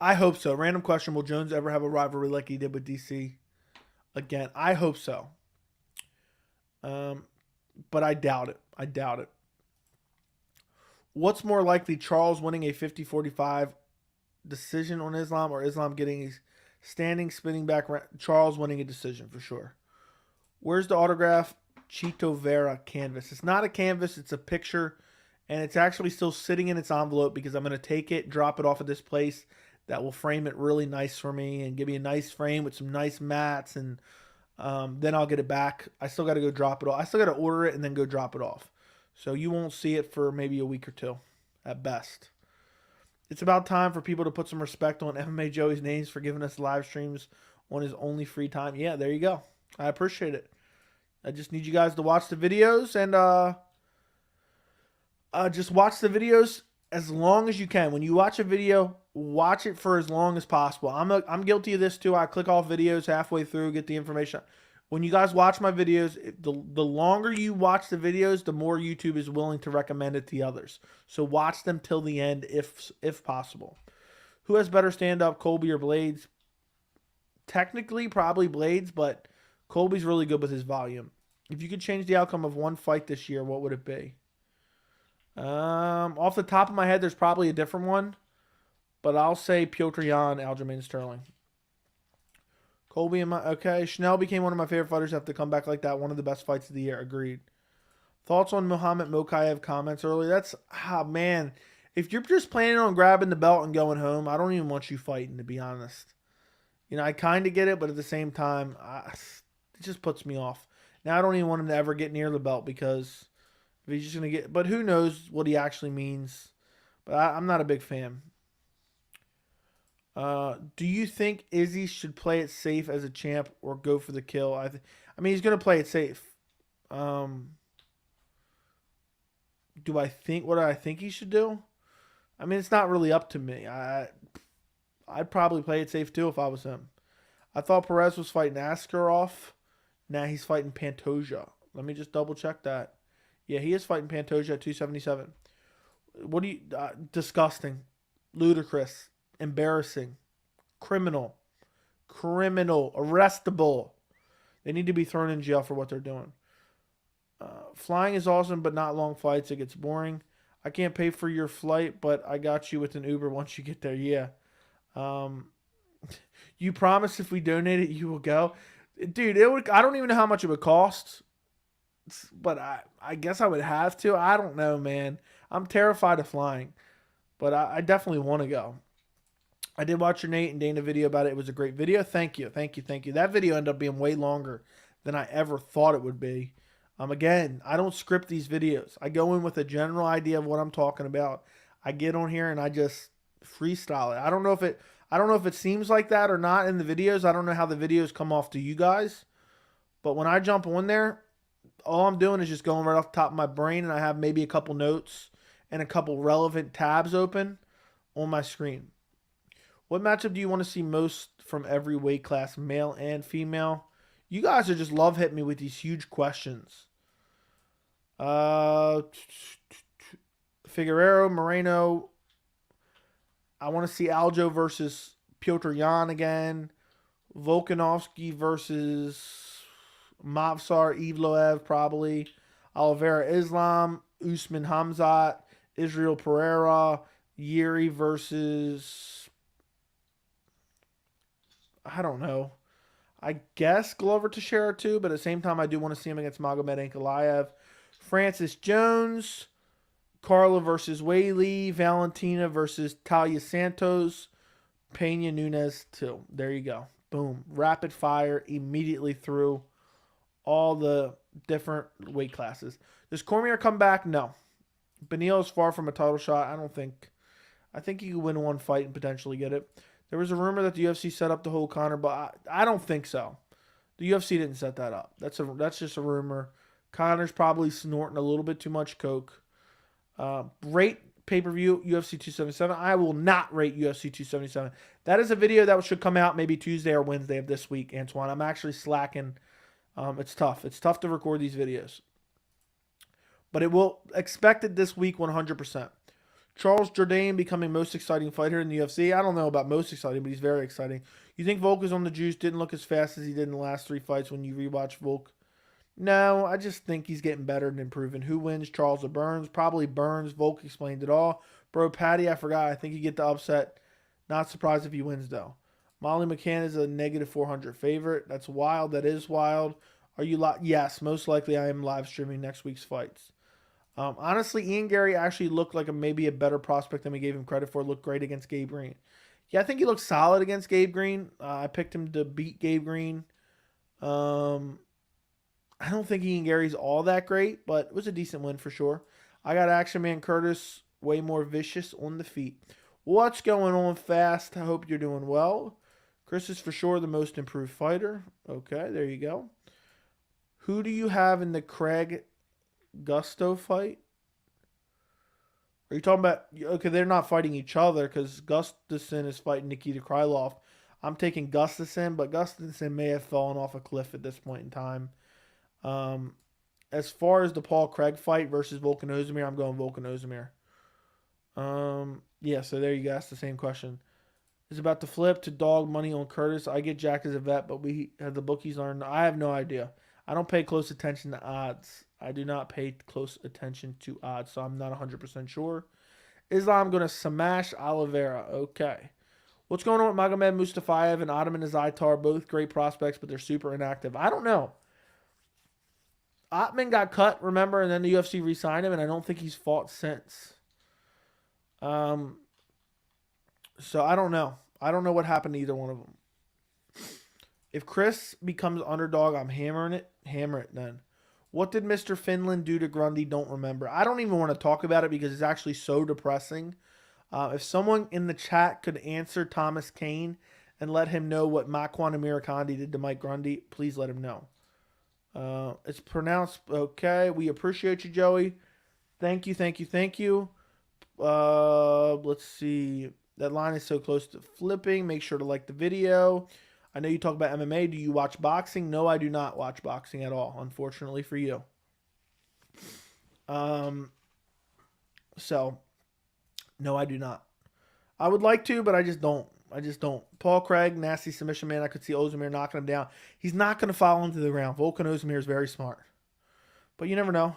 I hope so. Random question. Will Jones ever have a rivalry like he did with DC again? I hope so. But I doubt it. What's more likely, Charles winning a 50-45 decision on Islam, or Islam getting a standing spinning back? Charles winning a decision for sure. Where's the autograph Chito Vera canvas? It's not a canvas, it's a picture, and it's actually still sitting in its envelope because I'm going to take it, drop it off at this place that will frame it really nice for me and give me a nice frame with some nice mats, and then I'll get it back. I still got to go drop it off. I still got to order it and then go drop it off. So you won't see it for maybe a week or 2 at best. It's about time for people to put some respect on MMA Joey's names for giving us live streams on his only free time. Yeah, there you go. I appreciate it. I just need you guys to watch the videos and just watch the videos as long as you can. When you watch a video, watch it for as long as possible. I'm guilty of this too. I click off videos halfway through, get the information. When you guys watch my videos, the longer you watch the videos, the more YouTube is willing to recommend it to others. So watch them till the end if possible. Who has better stand-up, Colby or Blaydes? Technically, probably Blaydes, but Colby's really good with his volume. If you could change the outcome of one fight this year, what would it be? Off the top of my head, there's probably a different one, but I'll say Petr Yan, Aljamain Sterling. Colby and okay. Chanel became one of my favorite fighters after to come back like that. One of the best fights of the year. Agreed. Thoughts on Mohamed Mokaev comments earlier? That's, man. If you're just planning on grabbing the belt and going home, I don't even want you fighting, to be honest. I kind of get it, but at the same time, it just puts me off. Now I don't even want him to ever get near the belt because if he's just going to get, but who knows what he actually means. But I'm not a big fan. Do you think Izzy should play it safe as a champ or go for the kill? I mean, he's going to play it safe. Do I think what I think he should do? I mean, it's not really up to me. I'd probably play it safe too if I was him. I thought Perez was fighting Askarov. Now he's fighting Pantoja. Let me just double check that. Yeah, he is fighting Pantoja at 277. What do you... disgusting. Ludicrous. Embarrassing. Criminal. Arrestable. They need to be thrown in jail for what they're doing. Flying is awesome, but not long flights. It gets boring. I can't pay for your flight, but I got you with an Uber once you get there. Yeah. You promise if we donate it, you will go. Dude, it would. I don't even know how much it would cost, but I guess I would have to. I don't know, man. I'm terrified of flying, but I definitely want to go. I did watch your Nate and Dana video about it. It was a great video. Thank you. That video ended up being way longer than I ever thought it would be. Again, I don't script these videos. I go in with a general idea of what I'm talking about. I get on here and I just freestyle it. I don't know if it seems like that or not in the videos. I don't know how the videos come off to you guys. But when I jump on there, all I'm doing is just going right off the top of my brain, and I have maybe a couple notes and a couple relevant tabs open on my screen. What matchup do you want to see most from every weight class, male and female? You guys are just love hitting me with these huge questions. Figueroa, Moreno. I want to see Aljo versus Piotr Jan again. Volkanovski versus Mavsar Evloev, probably. Oliveira Islam. Usman Hamzat. Israel Pereira. Yuri versus... I don't know. I guess Glover Teixeira too, but at the same time, I do want to see him against Magomed Ankalaev. Francis Jones. Carla versus Weili. Valentina versus Talia Santos. Pena Nunes too. There you go. Boom. Rapid fire immediately through all the different weight classes. Does Cormier come back? No. Benil is far from a title shot. I think he could win one fight and potentially get it. There was a rumor that the UFC set up to hold Conor, but I don't think so. The UFC didn't set that up. That's just a rumor. Conor's probably snorting a little bit too much coke. Rate pay-per-view UFC 277. I will not rate UFC 277. That is a video that should come out maybe Tuesday or Wednesday of this week, Antoine. I'm actually slacking. It's tough. It's tough to record these videos. But it will expect it this week 100%. Charles Jourdain becoming most exciting fighter in the UFC. I don't know about most exciting, but he's very exciting. You think Volk is on the juice? Didn't look as fast as he did in the last 3 fights when you rewatch Volk. No, I just think he's getting better and improving. Who wins, Charles or Burns? Probably Burns. Volk explained it all. Bro, Patty, I forgot. I think you get the upset. Not surprised if he wins, though. Molly McCann is a negative 400 favorite. That's wild. That is wild. Are you live? Yes, most likely I am live streaming next week's fights. Honestly, Ian Gary actually looked like maybe a better prospect than we gave him credit for. Looked great against Gabe Green. Yeah, I think he looked solid against Gabe Green. I picked him to beat Gabe Green. I don't think Ian Gary's all that great, but it was a decent win for sure. I got Action Man Curtis, way more vicious on the feet. What's going on, Fast? I hope you're doing well. Chris is for sure the most improved fighter. Okay, there you go. Who do you have in the Craig Gusto fight? Are you talking about... Okay, they're not fighting each other because Gustafsson is fighting Nikita Krylov. I'm taking Gustafsson, but Gustafsson may have fallen off a cliff at this point in time. As far as the Paul Craig fight versus Volkan Ozdemir, I'm going Volkan Ozdemir. Yeah, so there you go. That's the same question. Is about to flip to dog money on Curtis. I get Jack as a vet, but we have the bookies learned. I have no idea. I don't pay close attention to odds. I do not pay close attention to odds, so I'm not 100% sure. Islam going to smash Oliveira. Okay. What's going on with Magomed Mustafayev and Ottoman Azaitar? Both great prospects, but they're super inactive. I don't know. Ottman got cut, remember, and then the UFC re-signed him, and I don't think he's fought since. So I don't know. I don't know what happened to either one of them. If Chris becomes underdog, I'm hammering it. Hammer it then. What did Mr. Finland do to Grundy? Don't remember. I don't even want to talk about it because it's actually so depressing. If someone in the chat could answer Thomas Kane and let him know what Makwan Amirkandi did to Mike Grundy, please let him know. It's pronounced okay. We appreciate you, Joey. Thank you. Let's see. That line is so close to flipping. Make sure to like the video. I know you talk about MMA. Do you watch boxing? No, I do not watch boxing at all, unfortunately for you. Um, so no, I do not. I would like to, but I just don't. I just don't. Paul Craig, nasty submission man. I could see Ozdemir knocking him down. He's not going to follow him to the ground. Volkan Ozdemir is very smart, but you never know.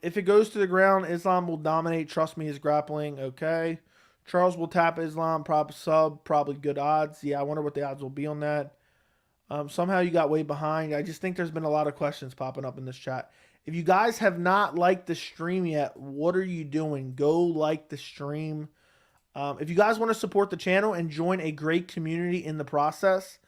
If it goes to the ground, Islam will dominate. Trust me, his grappling. Okay. Charles will tap Islam. Probably good odds. Yeah, I wonder what the odds will be on that. Somehow you got way behind. I just think there's been a lot of questions popping up in this chat. If you guys have not liked the stream yet, what are you doing? Go like the stream. If you guys want to support the channel and join a great community in the process,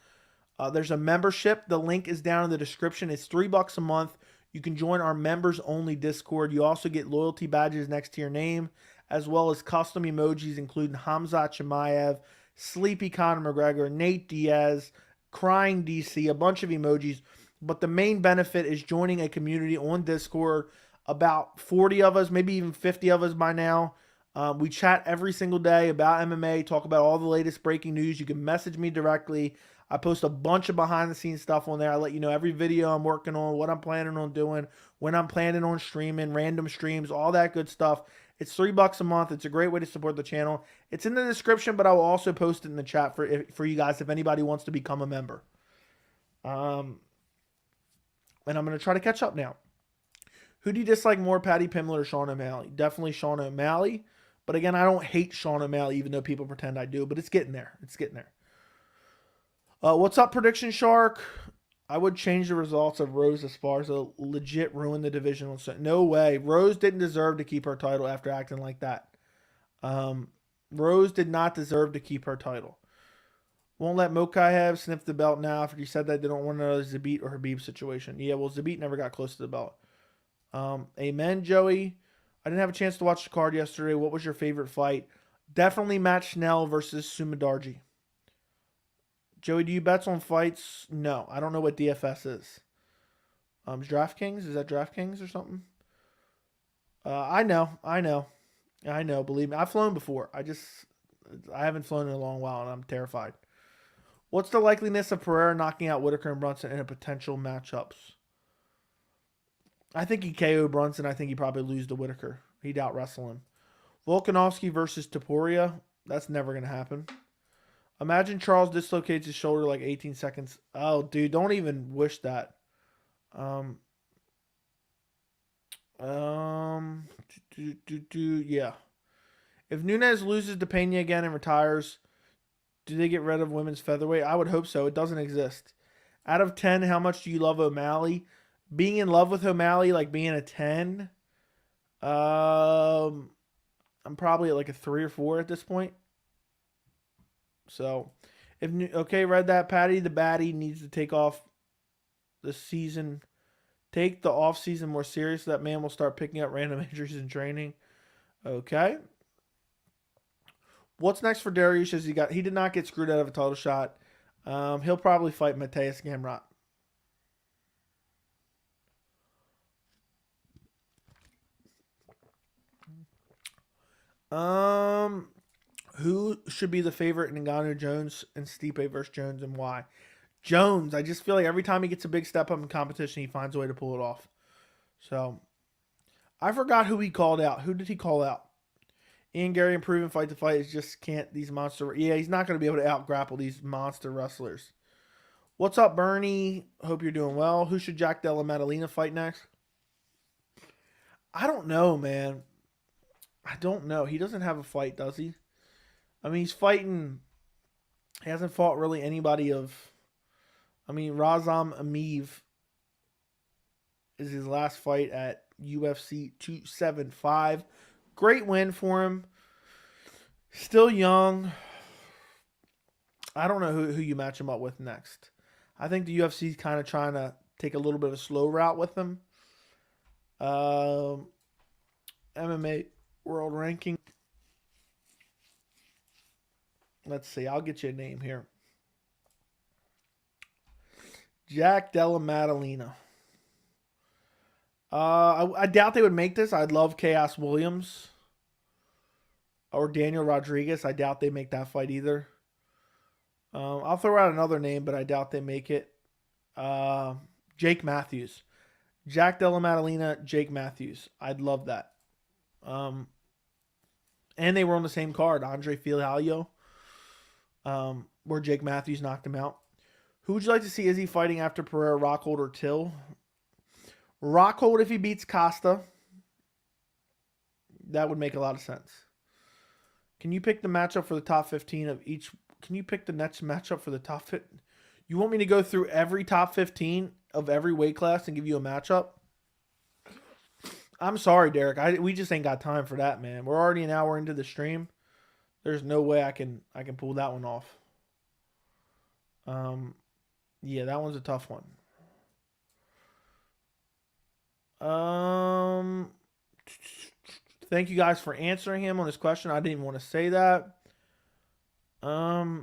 there's a membership. The link is down in the description. It's $3 a month. You can join our members only Discord. You also get loyalty badges next to your name, as well as custom emojis including Hamzat Chimaev, Sleepy Conor McGregor, Nate Diaz, Crying DC, a bunch of emojis. But the main benefit is joining a community on Discord. About 40 of us, maybe even 50 of us by now. We chat every single day about MMA, talk about all the latest breaking news. You can message me directly. I post a bunch of behind the scenes stuff on there. I let you know every video I'm working on, what I'm planning on doing, when I'm planning on streaming, random streams, all that good stuff. It's $3 a month. It's a great way to support the channel. It's in the description, but I will also post it in the chat for you guys if anybody wants to become a member. And I'm going to try to catch up now. Who do you dislike more, Paddy Pimblett or Sean O'Malley? Definitely Sean O'Malley. But again, I don't hate Sean O'Malley, even though people pretend I do. But it's getting there. It's getting there. What's up, Prediction Shark? I would change the results of Rose as far as a legit ruin the division. No way. Rose didn't deserve to keep her title after acting like that. Rose did not deserve to keep her title. Won't let Makhachev sniff the belt now. After you said that, they don't want another Zabit or Habib situation. Yeah, well, Zabit never got close to the belt. Amen, Joey. I didn't have a chance to watch the card yesterday. What was your favorite fight? Definitely Matt Schnell versus Sumadarji. Joey, do you bets on fights? No, I don't know what DFS is. DraftKings? Is that DraftKings or something? I know. Believe me, I've flown before. I haven't flown in a long while, and I'm terrified. What's the likeliness of Pereira knocking out Whitaker and Brunson in a potential matchups? I think he KO Brunson. I think he probably lose to Whitaker. He'd out wrestle him. Volkanovski versus Topuria. That's never going to happen. Imagine Charles dislocates his shoulder like 18 seconds. Oh, dude, don't even wish that. Yeah. If Nunes loses to Pena again and retires, do they get rid of women's featherweight? I would hope so. It doesn't exist. Out of 10, how much do you love O'Malley? Being in love with O'Malley, like being a 10, I'm probably at like a 3 or 4 at this point. So, okay, read that. Patty the Batty needs to take off the season. Take the off season more serious. That man will start picking up random injuries in training. Okay. What's next for Darius? He did not get screwed out of a title shot. He'll probably fight Mateus Gamrot. Who should be the favorite in Ngannou, Jones, and Stipe versus Jones, and why? Jones. I just feel like every time he gets a big step up in competition, he finds a way to pull it off. So, I forgot who he called out. Who did he call out? Ian Gary improving fight to fight is just can't these monster. Yeah, he's not going to be able to out grapple these monster wrestlers. What's up, Bernie? Hope you're doing well. Who should Jack Della Maddalena fight next? I don't know, man. I don't know. He doesn't have a fight, does he? I mean, he's fighting. He hasn't fought really anybody of. I mean, Razam Ameev is his last fight at UFC 275. Great win for him. Still young. I don't know who you match him up with next. I think the UFC is kind of trying to take a little bit of a slow route with him. MMA World Ranking. Let's see. I'll get you a name here. Jack Della Maddalena. I doubt they would make this. I'd love Chaos Williams. or Daniel Rodriguez. I doubt they make that fight either. I'll throw out another name, but I doubt they make it. Jake Matthews. Jack Della Maddalena, Jake Matthews. I'd love that. And they were on the same card, Andre Fialho, where Jake Matthews knocked him out. Who would you like to see Izzy fighting after Pereira, Rockhold, or Till? Rockhold if he beats Costa. That would make a lot of sense. Can you pick the matchup for the top 15 of each? Can you pick the next matchup for the top 15? You want me to go through every top 15 of every weight class and give you a matchup? I'm sorry, Derek. We just ain't got time for that, man. We're already an hour into the stream. There's no way I can pull that one off. Yeah, that one's a tough one. Thank you guys for answering him on his question. I didn't even want to say that. I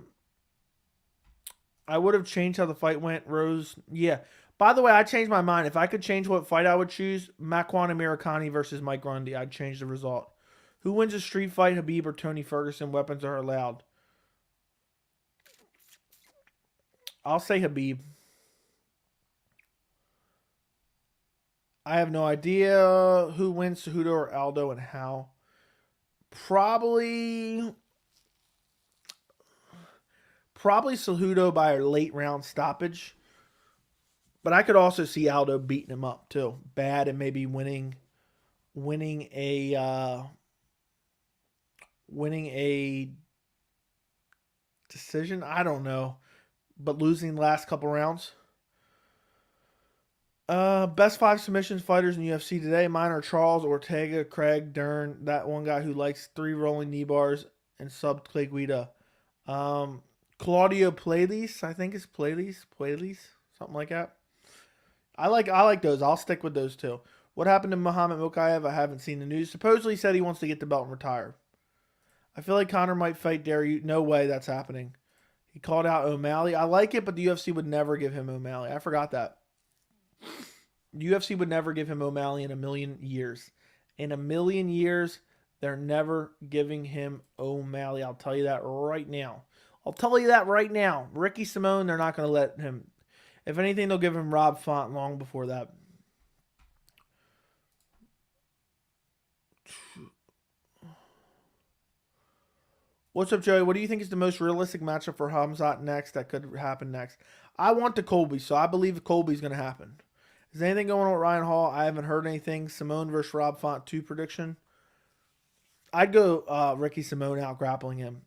would have changed how the fight went, Rose. Yeah. By the way, I changed my mind. If I could change what fight I would choose, Makwan Amirkhani versus Mike Grundy, I'd change the result. Who wins a street fight, Habib or Tony Ferguson? Weapons are allowed. I'll say Habib. I have no idea who wins, Cejudo or Aldo, and how. Probably Cejudo by a late round stoppage. But I could also see Aldo beating him up too. Bad and maybe winning a decision. I don't know. But losing the last couple rounds. Best 5 submissions fighters in UFC today. Mine are Charles, Ortega, Craig, Dern, that one guy who likes 3 rolling knee bars, and sub Clay Guida. Claudio Blaydes, I think it's Blaydes, something like that. I like those. I'll stick with those two. What happened to Muhammad Mokaev? I haven't seen the news. Supposedly said he wants to get the belt and retire. I feel like Conor might fight Derry. No way that's happening. He called out O'Malley. I like it, but the UFC would never give him O'Malley. I forgot that. The UFC would never give him O'Malley in a million years. In a million years, they're never giving him O'Malley. I'll tell you that right now. Ricky Simone, they're not going to let him. If anything, they'll give him Rob Font long before that. What's up, Joey? What do you think is the most realistic matchup for Hamzat next that could happen next? I want the Colby, so I believe Colby's going to happen. Is anything going on with Ryan Hall? I haven't heard anything. Simone versus Rob Font 2 prediction. I'd go Ricky Simone out grappling him.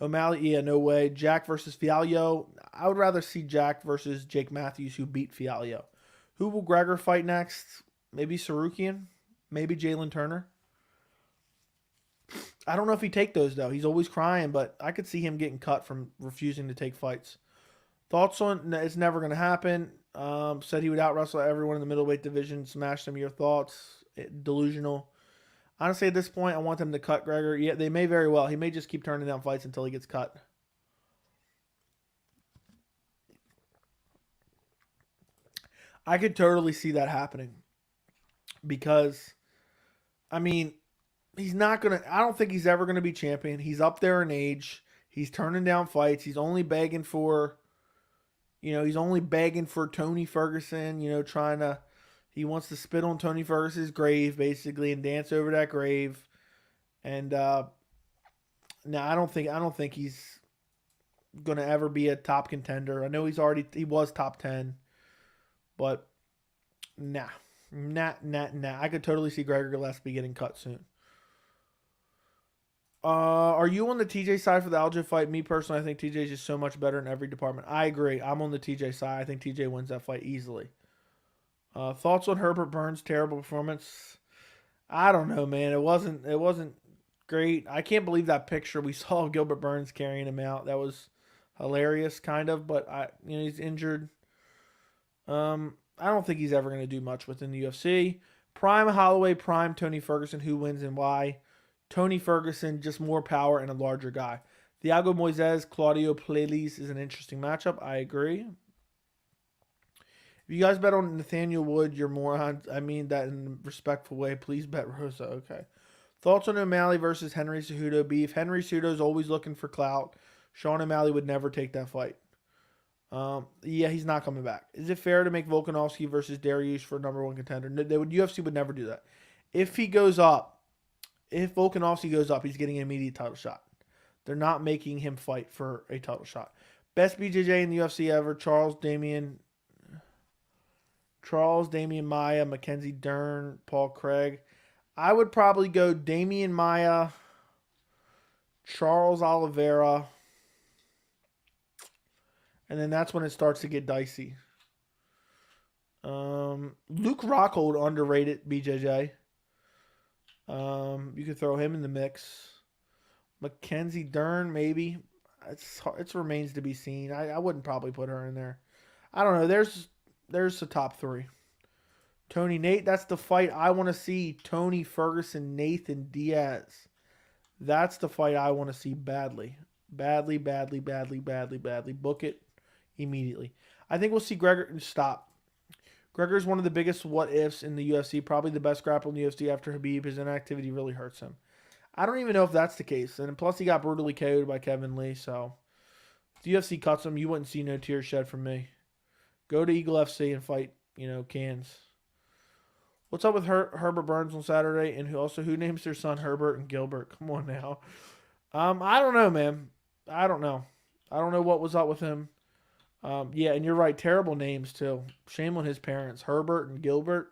O'Malley, yeah, no way. Jack versus Fialho. I would rather see Jack versus Jake Matthews, who beat Fialho. Who will Gregor fight next? Maybe Sarukian? Maybe Jalen Turner? I don't know if he'd take those, though. He's always crying, but I could see him getting cut from refusing to take fights. Thoughts on it's never going to happen. Said he would out-wrestle everyone in the middleweight division. Smash them. Your thoughts? Delusional. Honestly, at this point, I want them to cut Gregor. Yeah, they may very well. He may just keep turning down fights until he gets cut. I could totally see that happening. Because, I mean, he's not going to... I don't think he's ever going to be champion. He's up there in age. He's turning down fights. He's only begging for... he's only begging for Tony Ferguson, trying to... He wants to spit on Tony Ferguson's grave, basically, and dance over that grave. And no, I don't think he's gonna ever be a top contender. I know he was top 10, but nah. I could totally see Gregor Gillespie getting cut soon. Are you on the TJ side for the Aljo fight? Me personally, I think TJ is just so much better in every department. I agree. I'm on the TJ side. I think TJ wins that fight easily. Thoughts on Herbert Burns' terrible performance? I don't know, man. It wasn't great. I can't believe that picture we saw of Gilbert Burns carrying him out. That was hilarious, kind of. But he's injured. I don't think he's ever going to do much within the UFC. Prime Holloway, prime Tony Ferguson. Who wins and why? Tony Ferguson, just more power and a larger guy. Thiago Moises, Claudio Blaydes is an interesting matchup. I agree. If you guys bet on Nathaniel Wood, you're morons. I mean that in a respectful way. Please bet Rosa. Okay. Thoughts on O'Malley versus Henry Cejudo beef? Henry Cejudo's always looking for clout. Sean O'Malley would never take that fight. Yeah, he's not coming back. Is it fair to make Volkanovski versus Dariush for number one contender? No, UFC would never do that. If Volkanovski goes up, he's getting an immediate title shot. They're not making him fight for a title shot. Best BJJ in the UFC ever: Charles Damian Maia, Mackenzie Dern, Paul Craig. I would probably go Damian Maia, Charles Oliveira, and then that's when it starts to get dicey. Luke Rockhold, underrated BJJ. You could throw him in the mix. Mackenzie Dern, maybe. It remains to be seen. I wouldn't probably put her in there. I don't know. There's the top three. Tony Nate, that's the fight I want to see. Tony Ferguson, Nathan Diaz. That's the fight I want to see badly. Badly. Book it immediately. I think we'll see Gregor stop. Gregor's one of the biggest what-ifs in the UFC. Probably the best grappler in the UFC after Khabib. His inactivity really hurts him. I don't even know if that's the case. And plus, he got brutally KO'd by Kevin Lee. So, if the UFC cuts him, you wouldn't see no tears shed from me. Go to Eagle FC and fight, Cans. What's up with Herbert Burns on Saturday? And who names their son Herbert and Gilbert? Come on now. I don't know, man. I don't know what was up with him. Yeah, and you're right. Terrible names, too. Shame on his parents. Herbert and Gilbert.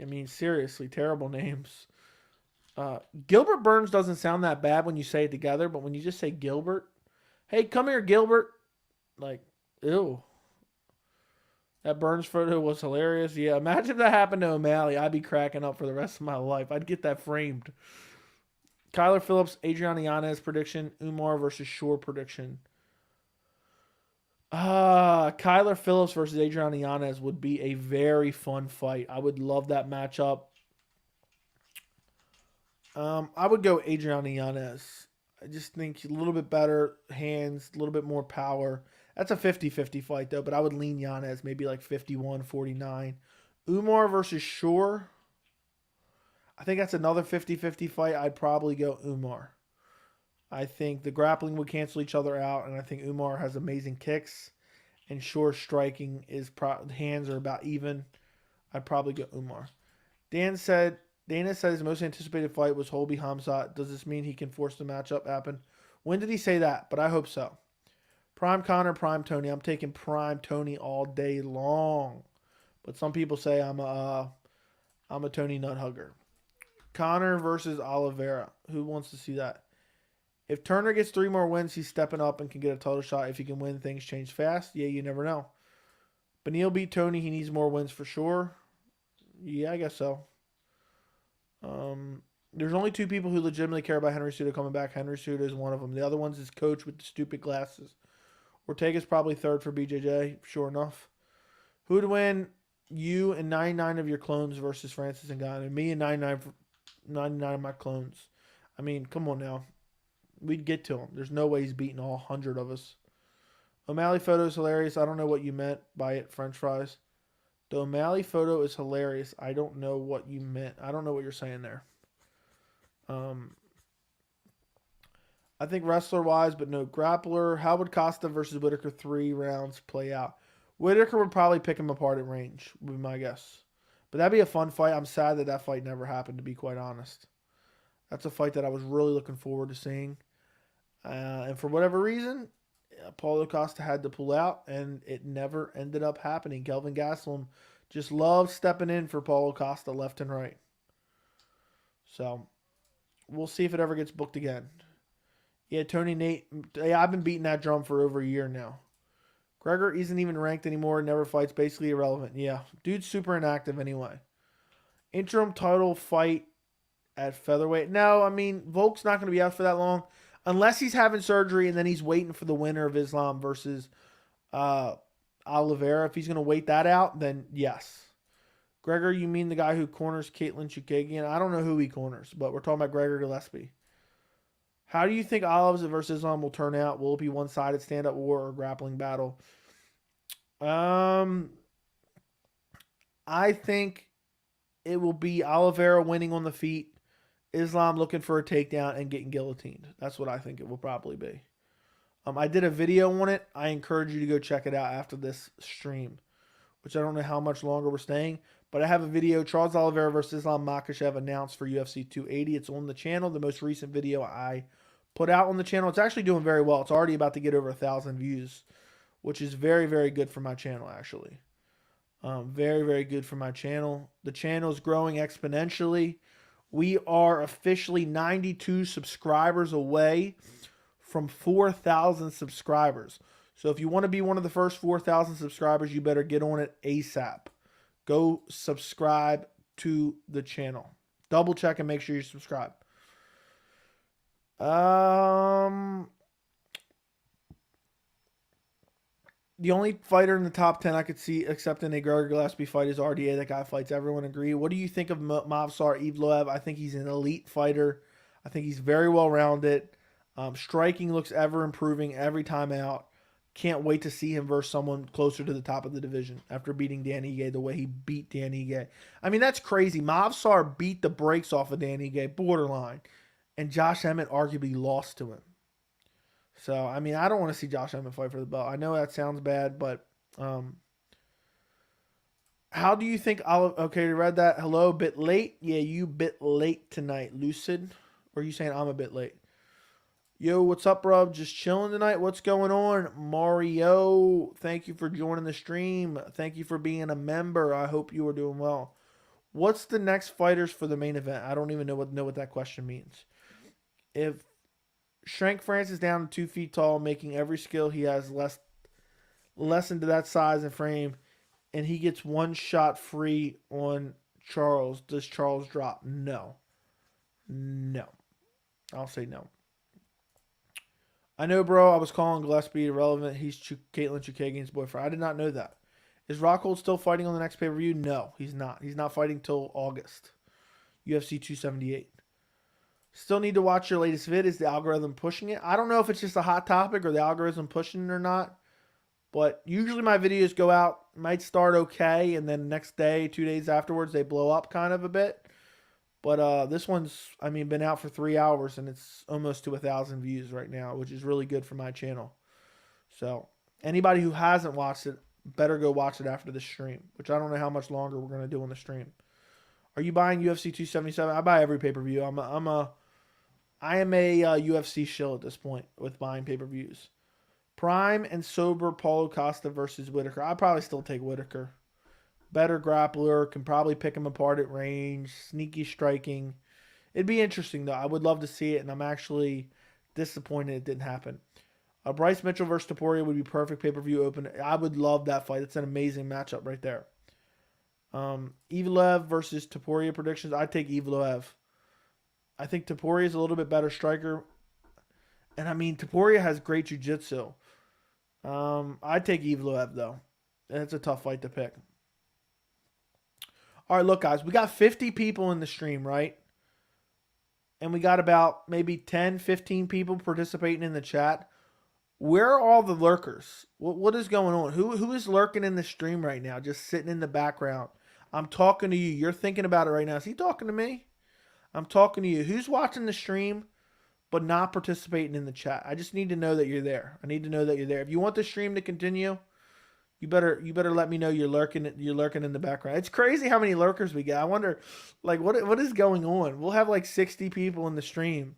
I mean, seriously, terrible names. Gilbert Burns doesn't sound that bad when you say it together, but when you just say Gilbert, hey, come here, Gilbert. Like, ew. That Burns photo was hilarious. Yeah, imagine if that happened to O'Malley. I'd be cracking up for the rest of my life. I'd get that framed. Kyler Phillips, Adriana Yanez prediction. Umar versus Shore prediction. Kyler Phillips versus Adriana Yanez would be a very fun fight. I would love that matchup. I would go Adriana Yanez. I just think a little bit better hands, a little bit more power. That's a 50-50 fight, though, but I would lean Yanez, maybe like 51-49. Umar versus Shore. I think that's another 50-50 fight. I'd probably go Umar. I think the grappling would cancel each other out, and I think Umar has amazing kicks, and Shore's striking hands are about even. I'd probably go Umar. Dana said his most anticipated fight was Holby Hamzat. Does this mean he can force the matchup happen? When did he say that? But I hope so. Prime Connor, Prime Tony. I'm taking Prime Tony all day long. But some people say I'm a Tony nut hugger. Connor versus Oliveira. Who wants to see that? If Turner gets 3 more wins, he's stepping up and can get a title shot. If he can win, things change fast. Yeah, you never know. Beneil beat Tony. He needs more wins for sure. Yeah, I guess so. There's only 2 people who legitimately care about Henry Cejudo coming back. Henry Cejudo is one of them. The other one's his coach with the stupid glasses. Ortega's probably 3rd for BJJ, sure enough. Who would win? You and 99 of your clones versus Francis Ngannou. Me and 99 of my clones. I mean, come on now. We'd get to him. There's no way he's beating all 100 of us. O'Malley photo is hilarious. I don't know what you meant by it, French fries. The O'Malley photo is hilarious. I don't know what you meant. I don't know what you're saying there. I think wrestler-wise, but no grappler. How would Costa versus Whitaker 3 rounds play out? Whitaker would probably pick him apart at range, would be my guess. But that'd be a fun fight. I'm sad that fight never happened, to be quite honest. That's a fight that I was really looking forward to seeing. And for whatever reason, Paulo Costa had to pull out, and it never ended up happening. Kelvin Gastelum just loves stepping in for Paulo Costa left and right. So, we'll see if it ever gets booked again. Yeah, Tony Nate. Yeah, I've been beating that drum for over a year now. Gregor isn't even ranked anymore. Never fights. Basically irrelevant. Yeah, dude's super inactive anyway. Interim title fight at featherweight. No, I mean, Volk's not going to be out for that long. Unless he's having surgery and then he's waiting for the winner of Islam versus Oliveira. If he's going to wait that out, then yes. Gregor, you mean the guy who corners Caitlin Chukagian? I don't know who he corners, but we're talking about Gregor Gillespie. How do you think Olives versus Islam will turn out? Will it be one-sided stand-up war or grappling battle? I think it will be Oliveira winning on the feet, Islam looking for a takedown and getting guillotined. That's what I think it will probably be. I did a video on it. I encourage you to go check it out after this stream, which I don't know how much longer we're staying, but I have a video, Charles Oliveira versus Islam Makhachev, announced for UFC 280. It's on the channel, the most recent video I put out on the channel. It's actually doing very well. It's already about to get over 1,000 views, which is very, very good for my channel, actually. Very, very good for my channel. The channel is growing exponentially. We are officially 92 subscribers away from 4,000 subscribers. So if you want to be one of the first 4,000 subscribers, you better get on it ASAP. Go subscribe to the channel. Double check and make sure you subscribe. The only fighter in the top 10 I could see, except in a Gregor Gillespie fight, is RDA. That guy fights everyone. Agree. What do you think of Movsar Evloev? I think he's an elite fighter. I think he's very well-rounded. Striking looks ever improving every time out. Can't wait to see him versus someone closer to the top of the division after beating Dan Ige the way he beat Dan Ige. I mean, that's crazy. Movsar beat the brakes off of Dan Ige, borderline. And Josh Emmett arguably lost to him. So, I mean, I don't want to see Josh Emmett fight for the belt. I know that sounds bad, but how do you think okay, you read that? Hello, bit late? Yeah, you bit late tonight, Lucid. Or are you saying I'm a bit late? Yo, what's up, bro? Just chilling tonight. What's going on? Mario, thank you for joining the stream. Thank you for being a member. I hope you are doing well. What's the next fighters for the main event? I don't even know what that question means. If Shank France is down to 2 feet tall, making every skill he has lessened to that size and frame, and he gets one shot free on Charles, does Charles drop? No. No. I'll say no. I know, bro, I was calling Gillespie irrelevant. He's Caitlin Chukagian's boyfriend. I did not know that. Is Rockhold still fighting on the next pay-per-view? No, he's not. He's not fighting till August. UFC 278. Still need to watch your latest vid. Is the algorithm pushing it? I don't know if it's just a hot topic or the algorithm pushing it or not. But usually my videos go out, might start okay, and then next day, 2 days afterwards, they blow up kind of a bit. But this one's, I mean, been out for 3 hours, and it's almost to 1,000 views right now, which is really good for my channel. So anybody who hasn't watched it, better go watch it after the stream, which I don't know how much longer we're going to do on the stream. Are you buying UFC 277? I buy every pay-per-view. I am a UFC shill at this point with buying pay-per-views. Prime and sober Paulo Costa versus Whitaker. I'd probably still take Whitaker. Better grappler, can probably pick him apart at range, sneaky striking. It'd be interesting, though. I would love to see it, and I'm actually disappointed it didn't happen. Bryce Mitchell versus Topuria would be perfect pay-per-view open. I would love that fight. It's an amazing matchup right there. Evloev versus Topuria predictions. I'd take Evloev. I think Topuria is a little bit better striker. And, I mean, Topuria has great jiu-jitsu. I'd take Evloev, though. It's a tough fight to pick. All right, look, guys. We got 50 people in the stream, right? And we got about maybe 10, 15 people participating in the chat. Where are all the lurkers? What is going on? Who is lurking in the stream right now, just sitting in the background? I'm talking to you. You're thinking about it right now. Is he talking to me? I'm talking to you. Who's watching the stream but not participating in the chat? I just need to know that you're there. I need to know that you're there. If you want the stream to continue, you better let me know you're lurking in the background. It's crazy how many lurkers we get. I wonder, like, what is going on? We'll have like 60 people in the stream,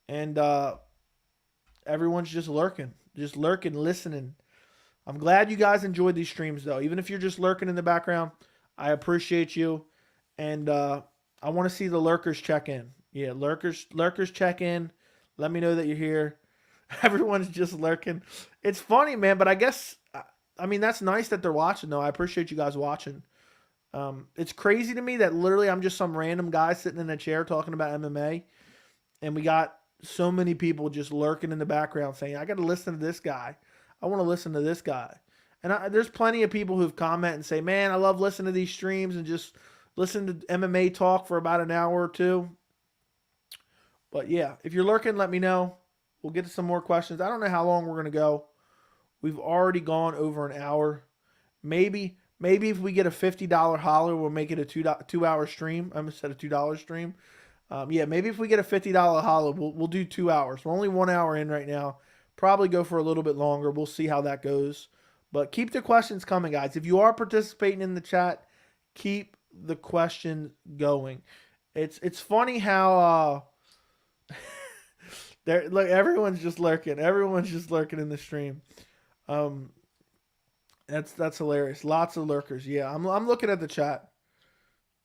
and everyone's just lurking, listening. I'm glad you guys enjoyed these streams, though. Even if you're just lurking in the background, I appreciate you, and I want to see the lurkers check in. Yeah, lurkers check in. Let me know that you're here. Everyone's just lurking. It's funny, man, but I guess, I mean, that's nice that they're watching, though. I appreciate you guys watching. It's crazy to me that literally I'm just some random guy sitting in a chair talking about MMA, and we got so many people just lurking in the background saying, I got to listen to this guy. I want to listen to this guy. And there's plenty of people who've commented and say, man, I love listening to these streams and just listen to MMA talk for about an hour or two. But yeah, if you're lurking, let me know. We'll get to some more questions. I don't know how long we're going to go. We've already gone over an hour. Maybe if we get a $50 holler, we'll make it a 2-hour stream. I almost said a $2 stream. Yeah, maybe if we get a $50 hollow, we'll do 2 hours. We're only 1 hour in right now. Probably go for a little bit longer. We'll see how that goes. But keep the questions coming, guys. If you are participating in the chat, keep the question going. It's funny how there look, everyone's just lurking. Everyone's just lurking in the stream. Um, that's hilarious. Lots of lurkers. Yeah, I'm looking at the chat.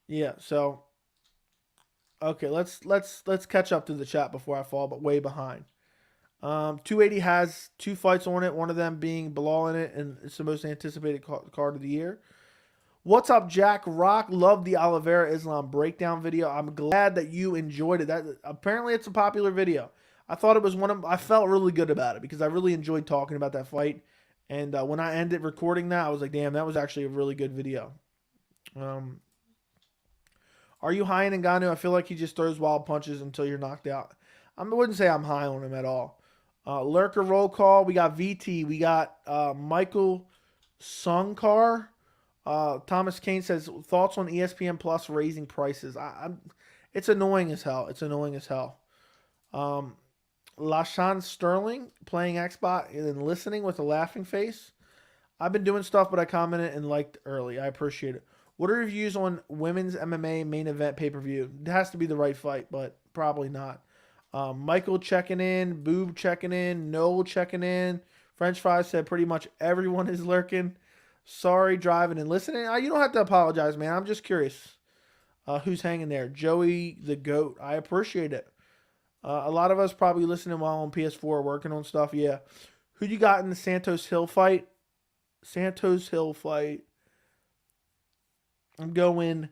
Yeah, so okay, let's catch up to the chat before I fall, but way behind. 280 has 2 fights on it, one of them being Bilal in it, and it's the most anticipated card of the year. What's up, Jack Rock? Love the Oliveira Islam breakdown video. I'm glad that you enjoyed it. That apparently it's a popular video. I thought it was I felt really good about it because I really enjoyed talking about that fight. And when I ended recording that, I was like, damn, that was actually a really good video. Are you high in Ngannou? I feel like he just throws wild punches until you're knocked out. I wouldn't say I'm high on him at all. Lurker roll call. We got VT. We got Michael Sunkar. Thomas Kane says, thoughts on ESPN Plus raising prices. It's annoying as hell. It's annoying as hell. LaShawn Sterling playing Xbox and listening with a laughing face. I've been doing stuff, but I commented and liked early. I appreciate it. What are your views on women's MMA main event pay-per-view? It has to be the right fight, but probably not. Michael checking in. Boob checking in. Noel checking in. French Fries said pretty much everyone is lurking. Sorry, driving and listening. You don't have to apologize, man. I'm just curious. Who's hanging there? Joey the GOAT. I appreciate it. A lot of us probably listening while on PS4 working on stuff. Yeah. Who you got in the Santos Hill fight? Santos Hill fight. I'm going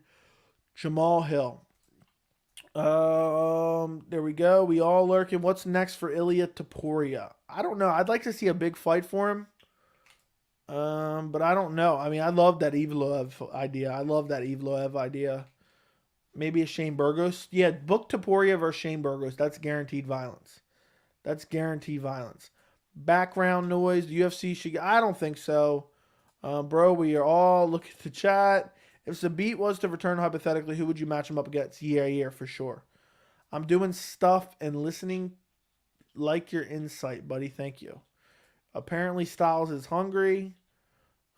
Jamal Hill. There we go. We all lurking. What's next for Ilya Topuria? I don't know. I'd like to see a big fight for him. But I don't know. I mean, I love that Evloev idea. Maybe a Shane Burgos. Yeah, book Topuria versus Shane Burgos. That's guaranteed violence. Background noise. The UFC should. I don't think so. Bro, we are all looking at the chat. If Zabit was to return hypothetically, who would you match him up against? Yeah, for sure. I'm doing stuff and listening. Like your insight, buddy. Thank you. Apparently, Styles is hungry.